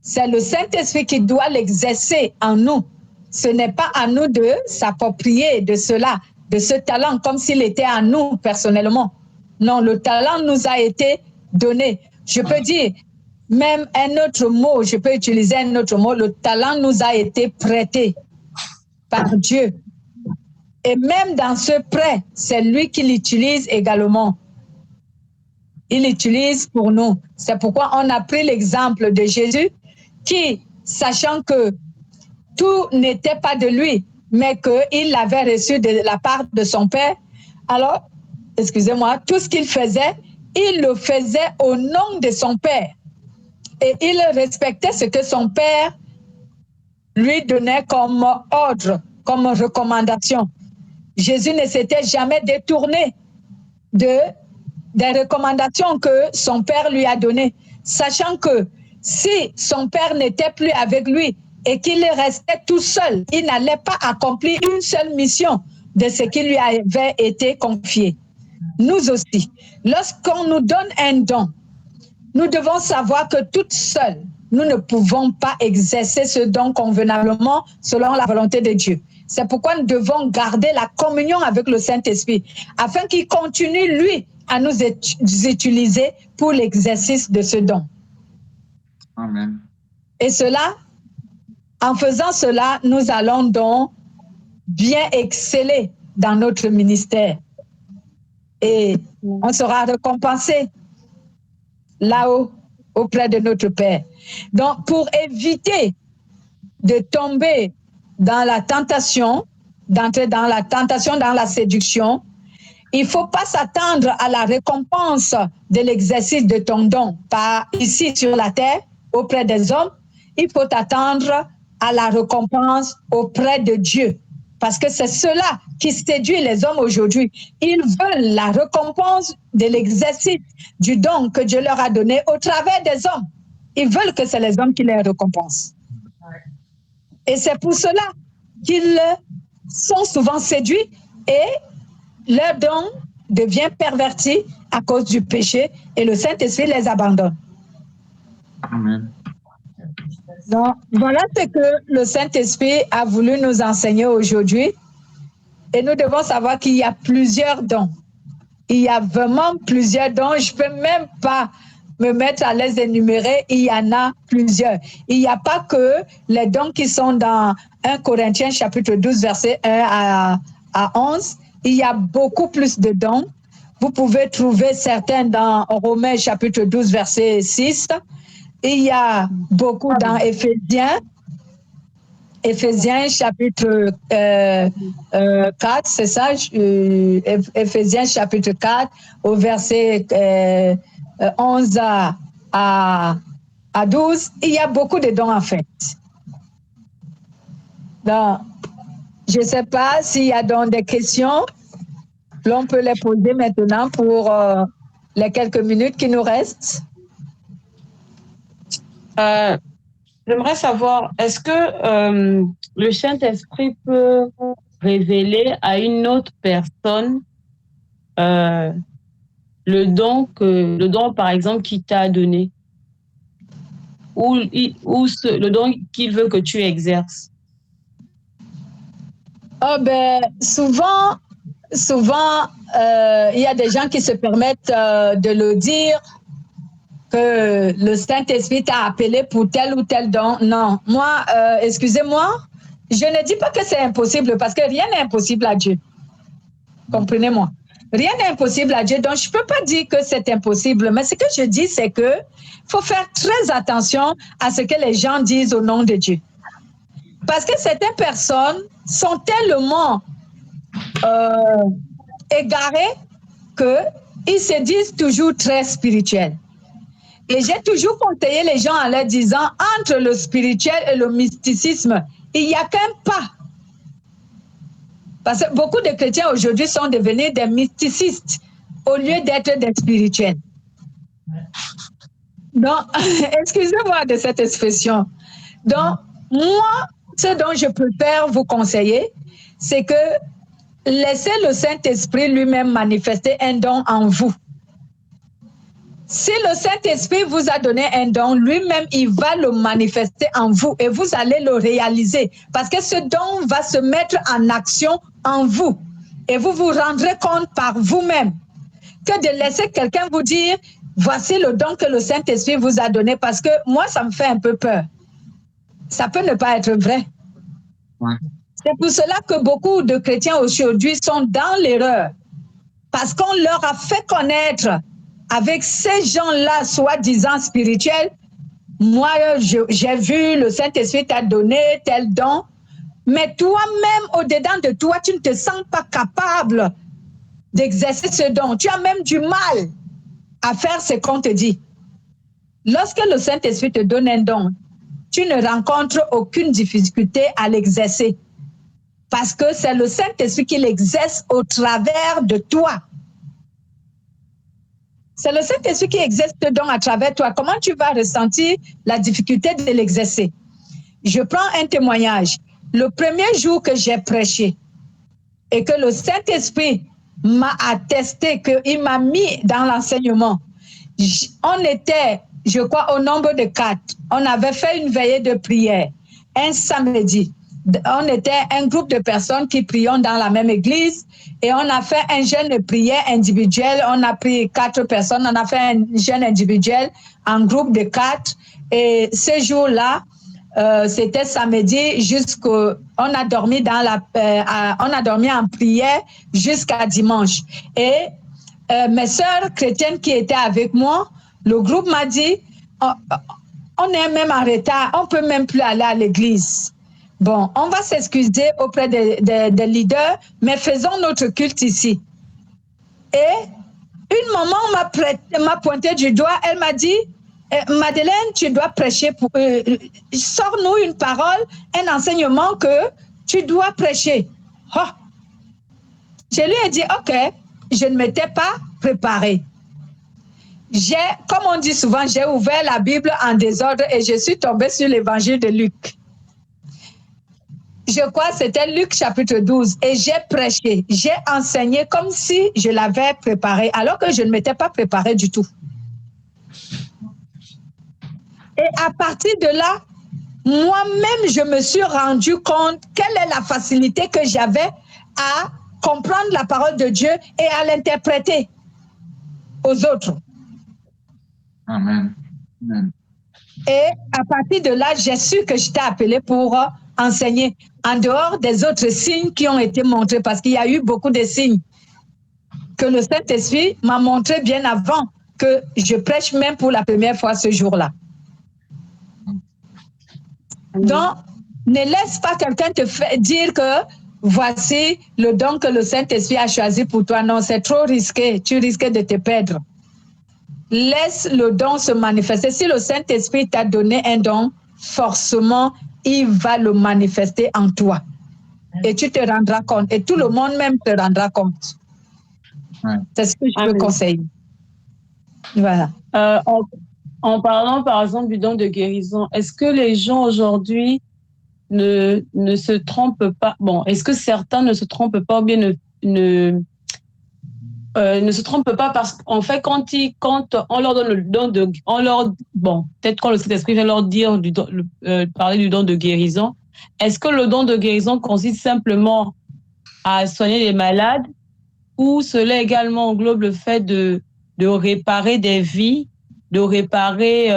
c'est le Saint-Esprit qui doit l'exercer en nous. Ce n'est pas à nous de s'approprier de cela, de ce talent, comme s'il était à nous personnellement. Non, le talent nous a été donné. Je peux dire, même un autre mot, je peux utiliser un autre mot, le talent nous a été prêté par Dieu. Et même dans ce prêt, c'est lui qui l'utilise également. Il l'utilise pour nous. C'est pourquoi on a pris l'exemple de Jésus qui, sachant que tout n'était pas de lui, mais qu'il l'avait reçu de la part de son Père, alors, excusez-moi, tout ce qu'il faisait, il le faisait au nom de son Père. Et il respectait ce que son Père lui donnait comme ordre, comme recommandation. Jésus ne s'était jamais détourné des recommandations que son Père lui a données, sachant que si son Père n'était plus avec lui et qu'il restait tout seul, il n'allait pas accomplir une seule mission de ce qui lui avait été confié. Nous aussi, lorsqu'on nous donne un don, nous devons savoir que toutes seules, nous ne pouvons pas exercer ce don convenablement selon la volonté de Dieu. C'est pourquoi nous devons garder la communion avec le Saint-Esprit, afin qu'il continue, lui, à nous utiliser pour l'exercice de ce don. Amen. Et cela, en faisant cela, nous allons donc bien exceller dans notre ministère. Et on sera récompensé là-haut, auprès de notre Père. Donc, pour éviter de tomber dans la tentation, d'entrer dans la tentation, dans la séduction, il ne faut pas s'attendre à la récompense de l'exercice de ton don, pas ici sur la terre, auprès des hommes. Il faut t'attendre à la récompense auprès de Dieu. Parce que c'est cela qui séduit les hommes aujourd'hui. Ils veulent la récompense de l'exercice du don que Dieu leur a donné au travers des hommes. Ils veulent que c'est les hommes qui les récompensent. Et c'est pour cela qu'ils sont souvent séduits et leur don devient perverti à cause du péché et le Saint-Esprit les abandonne. Amen. Donc, voilà ce que le Saint-Esprit a voulu nous enseigner aujourd'hui. Et nous devons savoir qu'il y a plusieurs dons. Il y a vraiment plusieurs dons. Je ne peux même pas me mettre à les énumérer. Il y en a plusieurs. Il n'y a pas que les dons qui sont dans 1 Corinthiens chapitre 12, verset 1 à 11. Il y a beaucoup plus de dons. Vous pouvez trouver certains dans Romains chapitre 12, verset 6. Il y a beaucoup dans Éphésiens chapitre 4, c'est ça, Éphésiens chapitre 4, au verset 11 à 12. Il y a beaucoup de dons en fait. Donc, je ne sais pas s'il y a donc des questions. L'on peut les poser maintenant pour les quelques minutes qui nous restent. J'aimerais savoir, est-ce que le Saint-Esprit peut révéler à une autre personne le don par exemple, qu'il t'a donné ou le don qu'il veut que tu exerces? Oh ben, souvent, il y a des gens qui se permettent de le dire que le Saint-Esprit t'a appelé pour tel ou tel don. Non, moi, excusez-moi, je ne dis pas que c'est impossible parce que rien n'est impossible à Dieu. Comprenez-moi. Rien n'est impossible à Dieu, donc je ne peux pas dire que c'est impossible. Mais ce que je dis, c'est que faut faire très attention à ce que les gens disent au nom de Dieu. Parce que certaines personnes sont tellement égarées qu'ils se disent toujours très spirituels. Et j'ai toujours conseillé les gens en leur disant, entre le spirituel et le mysticisme, il n'y a qu'un pas. Parce que beaucoup de chrétiens aujourd'hui sont devenus des mysticistes au lieu d'être des spirituels. Donc, excusez-moi de cette expression. Donc, moi, ce dont je préfère vous conseiller, c'est que laissez le Saint-Esprit lui-même manifester un don en vous. Si le Saint-Esprit vous a donné un don, lui-même, il va le manifester en vous et vous allez le réaliser parce que ce don va se mettre en action en vous et vous vous rendrez compte par vous-même que de laisser quelqu'un vous dire voici le don que le Saint-Esprit vous a donné parce que moi, ça me fait un peu peur. Ça peut ne pas être vrai. Ouais. C'est pour cela que beaucoup de chrétiens aujourd'hui sont dans l'erreur parce qu'on leur a fait connaître avec ces gens-là, soi-disant spirituels, moi, j'ai vu, le Saint-Esprit t'a donné tel don, mais toi-même, au-dedans de toi, tu ne te sens pas capable d'exercer ce don. Tu as même du mal à faire ce qu'on te dit. Lorsque le Saint-Esprit te donne un don, tu ne rencontres aucune difficulté à l'exercer parce que c'est le Saint-Esprit qui l'exerce au travers de toi. C'est le Saint-Esprit qui exerce ce don à travers toi. Comment tu vas ressentir la difficulté de l'exercer? Je prends un témoignage. Le premier jour que j'ai prêché et que le Saint-Esprit m'a attesté qu'il m'a mis dans l'enseignement, on était, je crois, au nombre de 4. On avait fait une veillée de prière un samedi. On était un groupe de personnes qui prions dans la même église et on a fait un jeûne de prière individuel. On a pris 4 personnes, on a fait un jeûne individuel en groupe de 4. Et ce jour-là, c'était samedi jusqu'au... On a dormi en prière jusqu'à dimanche. Et mes sœurs chrétiennes qui étaient avec moi, le groupe m'a dit, on est même en retard, on ne peut même plus aller à l'église. Bon, on va s'excuser auprès des leaders, mais faisons notre culte ici. Et une maman m'a pointé du doigt, elle m'a dit, Madeleine, tu dois prêcher, sors-nous une parole, un enseignement que tu dois prêcher. Oh. Je lui ai dit, OK, je ne m'étais pas préparée. Comme on dit souvent, j'ai ouvert la Bible en désordre et je suis tombée sur l'évangile de Luc. Je crois que c'était Luc chapitre 12 et j'ai prêché, j'ai enseigné comme si je l'avais préparé alors que je ne m'étais pas préparée du tout. Et à partir de là, moi-même, je me suis rendu compte quelle est la facilité que j'avais à comprendre la parole de Dieu et à l'interpréter aux autres. Amen. Amen. Et à partir de là, j'ai su que j'étais appelée pour enseigner en dehors des autres signes qui ont été montrés parce qu'il y a eu beaucoup de signes que le Saint-Esprit m'a montré bien avant que je prêche même pour la première fois ce jour-là. Donc, ne laisse pas quelqu'un te dire que voici le don que le Saint-Esprit a choisi pour toi. Non, c'est trop risqué. Tu risques de te perdre. Laisse le don se manifester. Si le Saint-Esprit t'a donné un don, forcément, il va le manifester en toi. Et tu te rendras compte. Et tout le monde même te rendra compte. Ouais. C'est ce que je peux conseiller. Voilà. En parlant, par exemple, du don de guérison, est-ce que les gens aujourd'hui ne se trompent pas? Bon, est-ce que certains ne se trompent pas ou bien ne se trompent pas parce qu'en fait, quand on leur donne le don de... peut-être quand le Saint-Esprit vient leur dire, parler du don de guérison, est-ce que le don de guérison consiste simplement à soigner les malades ou cela également englobe le fait de réparer des vies, de réparer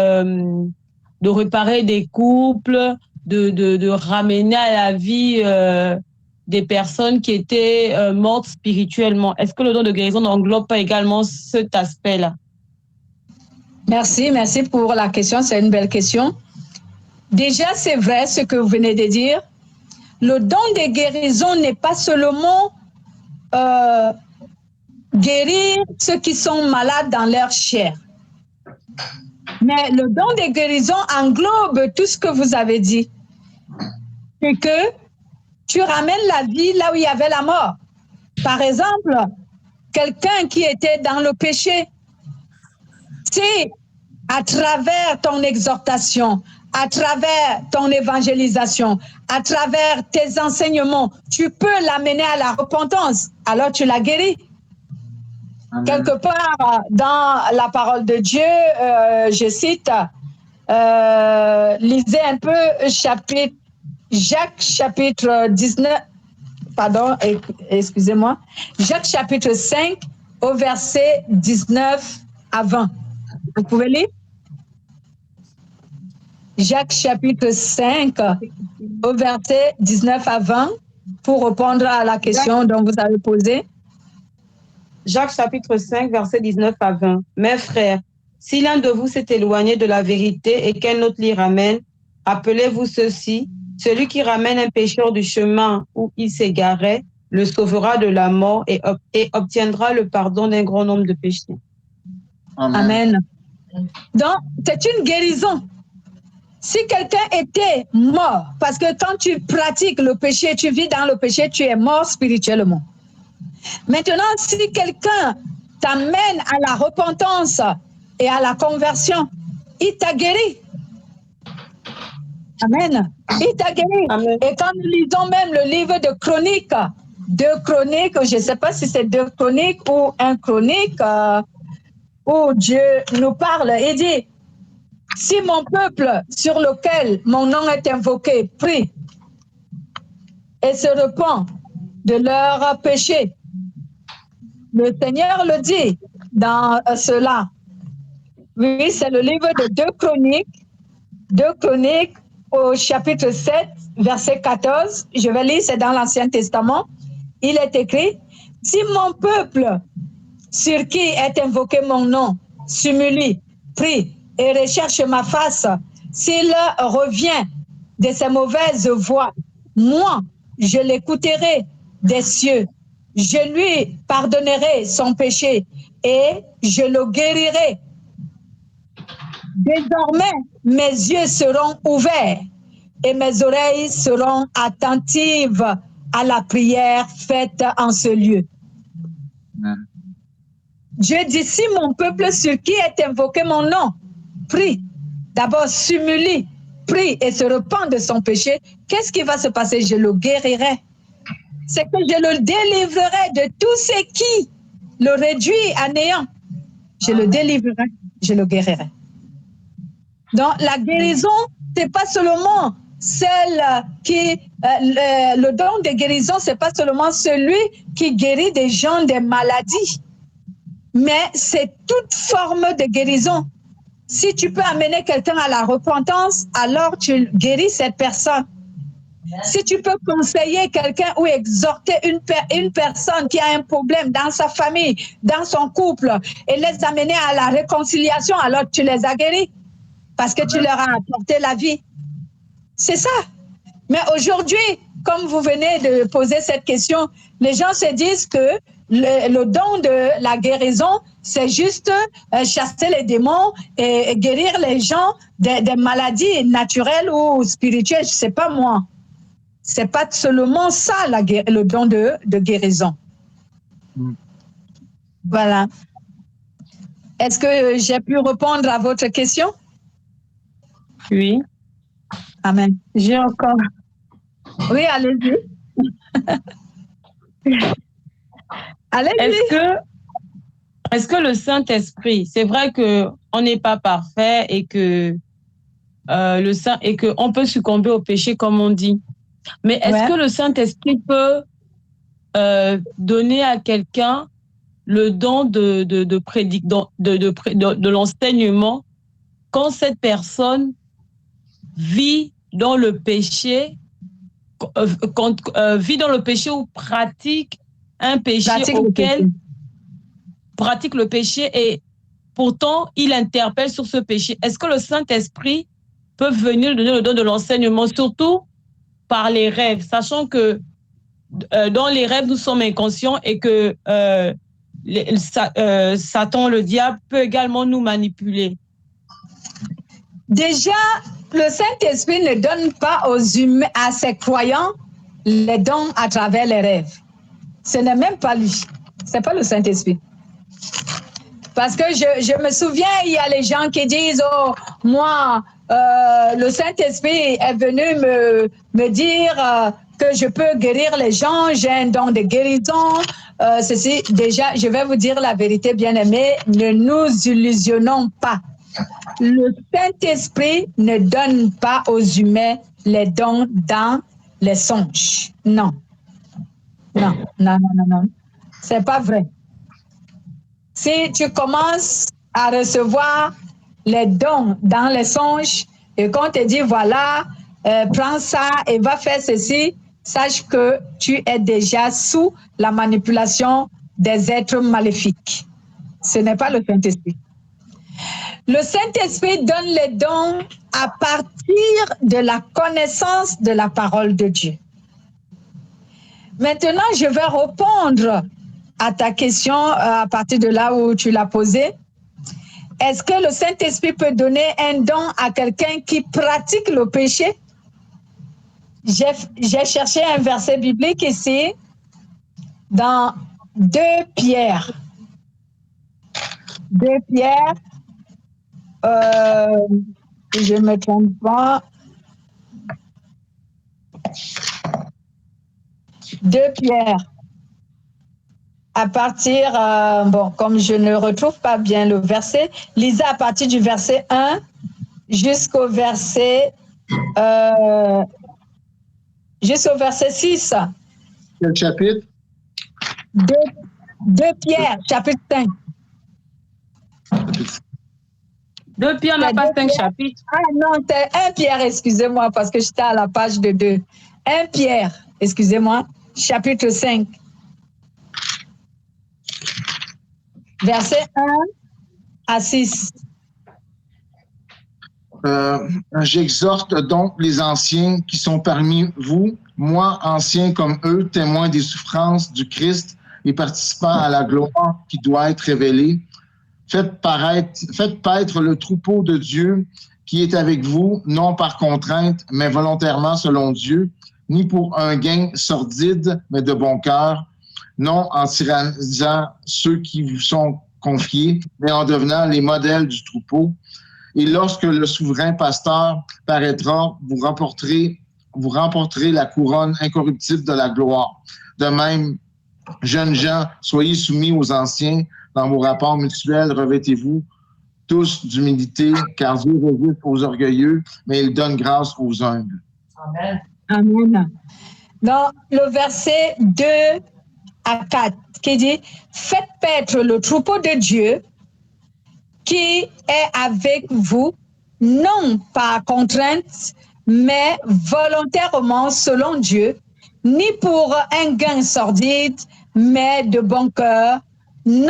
des couples, de ramener à la vie des personnes qui étaient mortes spirituellement. Est-ce que le don de guérison n'englobe pas également cet aspect-là? Merci pour la question, c'est une belle question. Déjà, c'est vrai ce que vous venez de dire. Le don de guérison n'est pas seulement guérir ceux qui sont malades dans leur chair. Mais le don de guérison englobe tout ce que vous avez dit. C'est que tu ramènes la vie là où il y avait la mort. Par exemple, quelqu'un qui était dans le péché, si à travers ton exhortation, à travers ton évangélisation, à travers tes enseignements, tu peux l'amener à la repentance, alors tu l'as guéri. Amen. Quelque part dans la parole de Dieu, je cite, lisez un peu Jacques chapitre 19, pardon, excusez-moi, Jacques chapitre 5 au verset 19 à 20. Vous pouvez lire? Jacques chapitre 5 au verset 19 à 20 pour répondre à la question dont vous avez posée. Jacques chapitre 5 verset 19 à 20. Mes frères, si l'un de vous s'est éloigné de la vérité et qu'un autre l'y ramène, appelez-vous ceci: celui qui ramène un pécheur du chemin où il s'égarait le sauvera de la mort et obtiendra le pardon d'un grand nombre de péchés. Amen. Donc, c'est une guérison. Si quelqu'un était mort, parce que quand tu pratiques le péché, tu vis dans le péché, tu es mort spirituellement. Maintenant, si quelqu'un t'amène à la repentance et à la conversion, il t'a guéri. Amen. Il t'a guéri. Amen. Et quand nous lisons même le livre de Chroniques, je ne sais pas si c'est 2 Chroniques ou 1 Chronique, où Dieu nous parle et dit: si mon peuple sur lequel mon nom est invoqué prie et se repent de leurs péchés, le Seigneur le dit dans cela. Oui, c'est le livre de 2 Chroniques au chapitre 7, verset 14. Je vais lire, c'est dans l'Ancien Testament. Il est écrit: si mon peuple sur qui est invoqué mon nom s'humilie, prie et recherche ma face, s'il revient de ses mauvaises voies, moi, je l'écouterai des cieux. Je lui pardonnerai son péché et je le guérirai. Désormais, mes yeux seront ouverts et mes oreilles seront attentives à la prière faite en ce lieu. Amen. Dieu dit: si mon peuple sur qui est invoqué mon nom prie, d'abord s'humilie, prie et se repent de son péché, qu'est-ce qui va se passer? Je le guérirai. C'est que je le délivrerai de tout ce qui le réduit à néant. Je le délivrerai, je le guérirai. Donc, la guérison, ce n'est pas seulement celle qui... le don de guérison, ce n'est pas seulement celui qui guérit des gens des maladies, mais c'est toute forme de guérison. Si tu peux amener quelqu'un à la repentance, alors tu guéris cette personne. Si tu peux conseiller quelqu'un ou exhorter une personne qui a un problème dans sa famille, dans son couple, et les amener à la réconciliation, alors tu les as guéris parce que tu leur as apporté la vie. C'est ça. Mais aujourd'hui, comme vous venez de poser cette question, les gens se disent que le don de la guérison, c'est juste chasser les démons et guérir les gens des maladies naturelles ou spirituelles. Je ne sais pas moi. Ce n'est pas seulement ça, le don de guérison. Voilà. Est-ce que j'ai pu répondre à votre question? Oui. Amen. J'ai encore... Oui, allez-y. Allez-y. est-ce que le Saint-Esprit, c'est vrai qu'on n'est pas parfait et que on peut succomber au péché comme on dit, mais est-ce que le Saint-Esprit peut donner à quelqu'un le don de l'enseignement quand cette personne vit dans le péché, vit dans le péché ou pratique un péché pratique le péché et pourtant il interpelle sur ce péché. Est-ce que le Saint-Esprit peut venir donner le don de l'enseignement, surtout par les rêves, sachant que dans les rêves, nous sommes inconscients et que Satan, le diable, peut également nous manipuler? Déjà, le Saint-Esprit ne donne pas aux humains, à ses croyants, les dons à travers les rêves. Ce n'est même pas lui. Ce n'est pas le Saint-Esprit. Parce que je me souviens, il y a les gens qui disent, oh, moi, le Saint-Esprit est venu me dire que je peux guérir les gens, j'ai un don de guérison. Ceci, déjà, je vais vous dire la vérité, bien-aimés, ne nous illusionnons pas. Le Saint-Esprit ne donne pas aux humains les dons dans les songes. Non. Non, non, non, non, non. C'est pas vrai. Si tu commences à recevoir les dons dans les songes et qu'on te dit, voilà, prends ça et va faire ceci, sache que tu es déjà sous la manipulation des êtres maléfiques. Ce n'est pas le Saint-Esprit. Le Saint-Esprit donne les dons à partir de la connaissance de la parole de Dieu. Maintenant, je vais répondre à ta question à partir de là où tu l'as posée. Est-ce que le Saint-Esprit peut donner un don à quelqu'un qui pratique le péché? J'ai cherché un verset biblique ici dans 2 Pierre. 2 Pierre, je ne me trompe pas. 2 Pierre. À partir, comme je ne retrouve pas bien le verset, lisez à partir du verset 1 jusqu'au verset 6. Quel chapitre? 2 Pierre, chapitre 5. 2 Pierre n'a pas 5 chapitres. Ah non, c'est 1 Pierre, excusez-moi, parce que j'étais à la page de 2. 1 Pierre, excusez-moi, chapitre 5. Verset 1 à 6. J'exhorte donc les anciens qui sont parmi vous, moi, anciens comme eux, témoins des souffrances du Christ et participants à la gloire qui doit être révélée. Faites paître le troupeau de Dieu qui est avec vous, non par contrainte, mais volontairement selon Dieu, ni pour un gain sordide, mais de bon cœur, non en tyrannisant ceux qui vous sont confiés, mais en devenant les modèles du troupeau. Et lorsque le souverain pasteur paraîtra, vous remporterez la couronne incorruptible de la gloire. De même, jeunes gens, soyez soumis aux anciens. Dans vos rapports mutuels, revêtez-vous tous d'humilité, car Dieu résiste aux orgueilleux, mais il donne grâce aux humbles. Amen. Amen. Dans le verset 2 à 4, qui dit « Faites paître le troupeau de Dieu qui est avec vous, non par contrainte, mais volontairement selon Dieu, ni pour un gain sordide, mais de bon cœur, non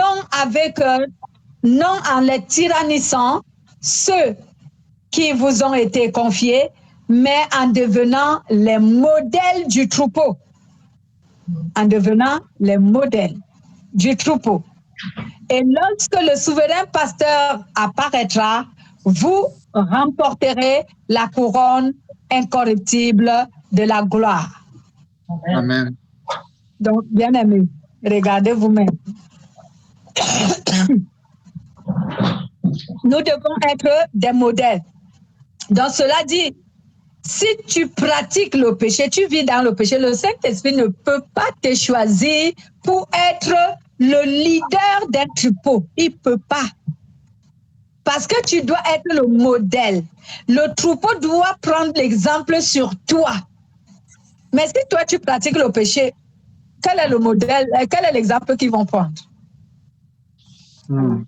en les tyrannissant, ceux qui vous ont été confiés, mais en devenant les modèles du troupeau. En devenant les modèles du troupeau. Et lorsque le souverain pasteur apparaîtra, vous remporterez la couronne incorruptible de la gloire. Amen. Donc, bien aimés, regardez vous-même. Nous devons être des modèles. Donc, cela dit, si tu pratiques le péché, tu vis dans le péché, le Saint-Esprit ne peut pas te choisir pour être le leader d'un troupeau, il ne peut pas. Parce que tu dois être le modèle. Le troupeau doit prendre l'exemple sur toi. Mais si toi, tu pratiques le péché, quel est le modèle, quel est l'exemple qu'ils vont prendre? Donc,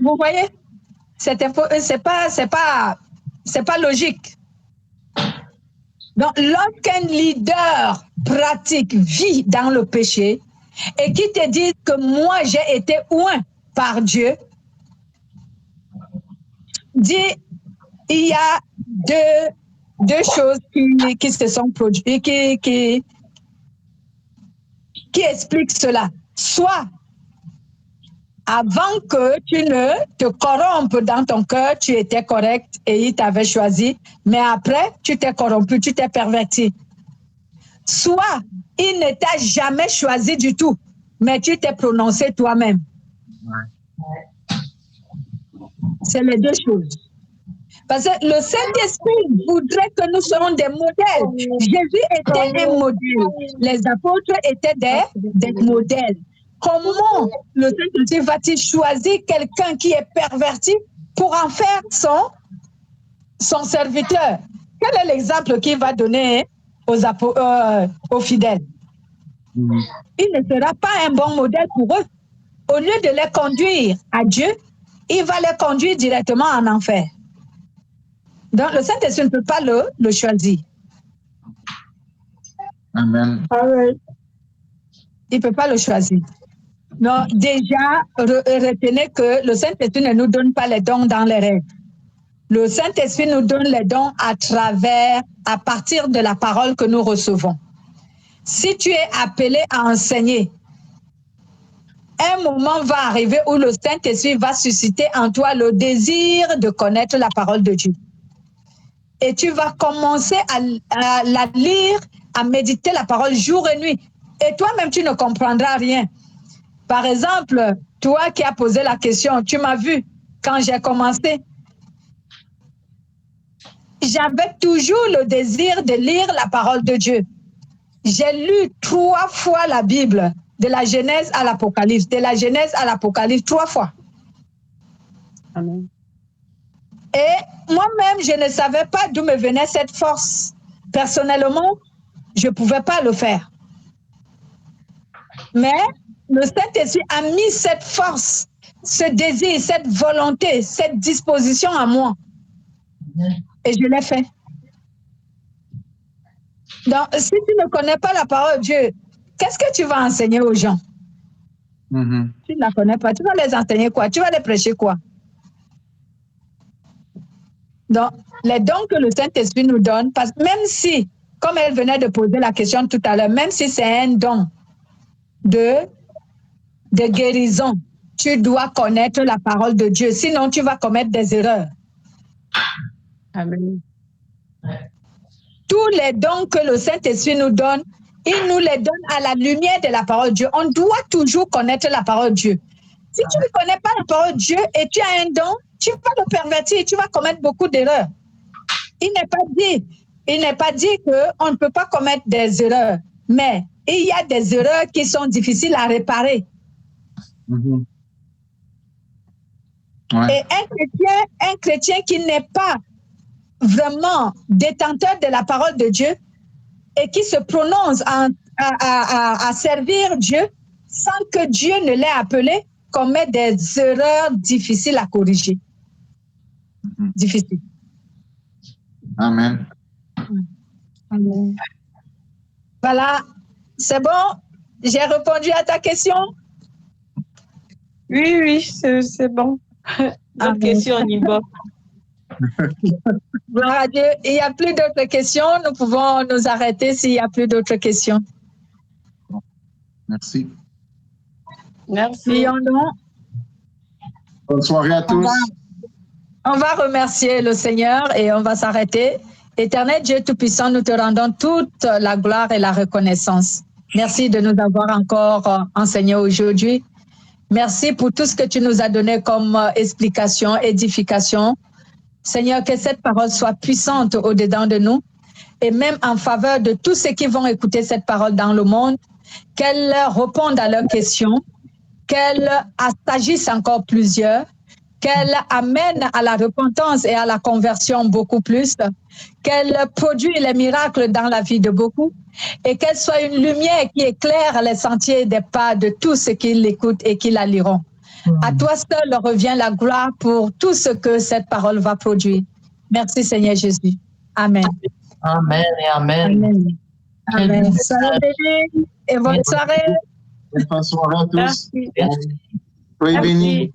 vous voyez, c'est pas logique. Donc, lorsqu'un leader pratique, vit dans le péché et qui te dit que moi, j'ai été oint par Dieu, dit, il y a deux choses qui se sont produites, qui expliquent cela. Soit, avant que tu ne te corrompes dans ton cœur, tu étais correct et il t'avait choisi, mais après, tu t'es corrompu, tu t'es perverti. Soit, il ne t'a jamais choisi du tout, mais tu t'es prononcé toi-même. C'est les deux choses. Parce que le Saint-Esprit voudrait que nous soyons des modèles. Jésus était un modèle. Les apôtres étaient des modèles. Comment le Saint-Esprit va-t-il choisir quelqu'un qui est perverti pour en faire son serviteur? Quel est l'exemple qu'il va donner aux fidèles? Il ne sera pas un bon modèle pour eux. Au lieu de les conduire à Dieu, il va les conduire directement en enfer. Donc, le Saint-Esprit ne peut pas le choisir. Amen. Il ne peut pas le choisir. Non, déjà, retenez que le Saint-Esprit ne nous donne pas les dons dans les rêves. Le Saint-Esprit nous donne les dons à partir de la parole que nous recevons. Si tu es appelé à enseigner, un moment va arriver où le Saint-Esprit va susciter en toi le désir de connaître la parole de Dieu. Et tu vas commencer à la lire, à méditer la parole jour et nuit. Et toi-même, tu ne comprendras rien. Par exemple, toi qui as posé la question, tu m'as vu quand j'ai commencé. J'avais toujours le désir de lire la parole de Dieu. J'ai lu 3 fois la Bible, de la Genèse à l'Apocalypse, 3 fois. Amen. Et moi-même, je ne savais pas d'où me venait cette force. Personnellement, je ne pouvais pas le faire. Mais le Saint-Esprit a mis cette force, ce désir, cette volonté, cette disposition en moi. Et je l'ai fait. Donc, si tu ne connais pas la parole de Dieu, qu'est-ce que tu vas enseigner aux gens? Tu ne la connais pas. Tu vas les enseigner quoi? Tu vas les prêcher quoi? Donc, les dons que le Saint-Esprit nous donne, parce que même si, comme elle venait de poser la question tout à l'heure, même si c'est un don de guérison, tu dois connaître la parole de Dieu. Sinon, tu vas commettre des erreurs. Amen. Tous les dons que le Saint-Esprit nous donne, il nous les donne à la lumière de la parole de Dieu. On doit toujours connaître la parole de Dieu. Si tu ne connais pas la parole de Dieu et tu as un don, tu vas le pervertir et tu vas commettre beaucoup d'erreurs. Il n'est pas dit qu'on ne peut pas commettre des erreurs, mais il y a des erreurs qui sont difficiles à réparer. Ouais. Et un chrétien qui n'est pas vraiment détenteur de la parole de Dieu et qui se prononce à servir Dieu sans que Dieu ne l'ait appelé, commet des erreurs difficiles à corriger. Difficiles. Amen. Amen. Voilà, c'est bon? J'ai répondu à ta question? Oui, c'est bon. D'autres questions, Nibo? Gloire à Dieu. Il n'y a plus d'autres questions. Nous pouvons nous arrêter s'il n'y a plus d'autres questions. Merci. Merci. Prions-nous. Bonne soirée à tous. On va remercier le Seigneur et on va s'arrêter. Éternel Dieu Tout-Puissant, nous te rendons toute la gloire et la reconnaissance. Merci de nous avoir encore enseigné aujourd'hui. Merci pour tout ce que tu nous as donné comme explication, édification. Seigneur, que cette parole soit puissante au-dedans de nous et même en faveur de tous ceux qui vont écouter cette parole dans le monde, qu'elle réponde à leurs questions, qu'elle assagisse encore plusieurs, qu'elle amène à la repentance et à la conversion beaucoup plus, qu'elle produise les miracles dans la vie de beaucoup et qu'elle soit une lumière qui éclaire les sentiers des pas de tous ceux qui l'écoutent et qui la liront. À toi seul revient la gloire pour tout ce que cette parole va produire. Merci Seigneur Jésus. Amen. Amen et amen. Amen. Amen. Et bonne soirée. Bonne soirée à tous. Merci. Soyez bénis.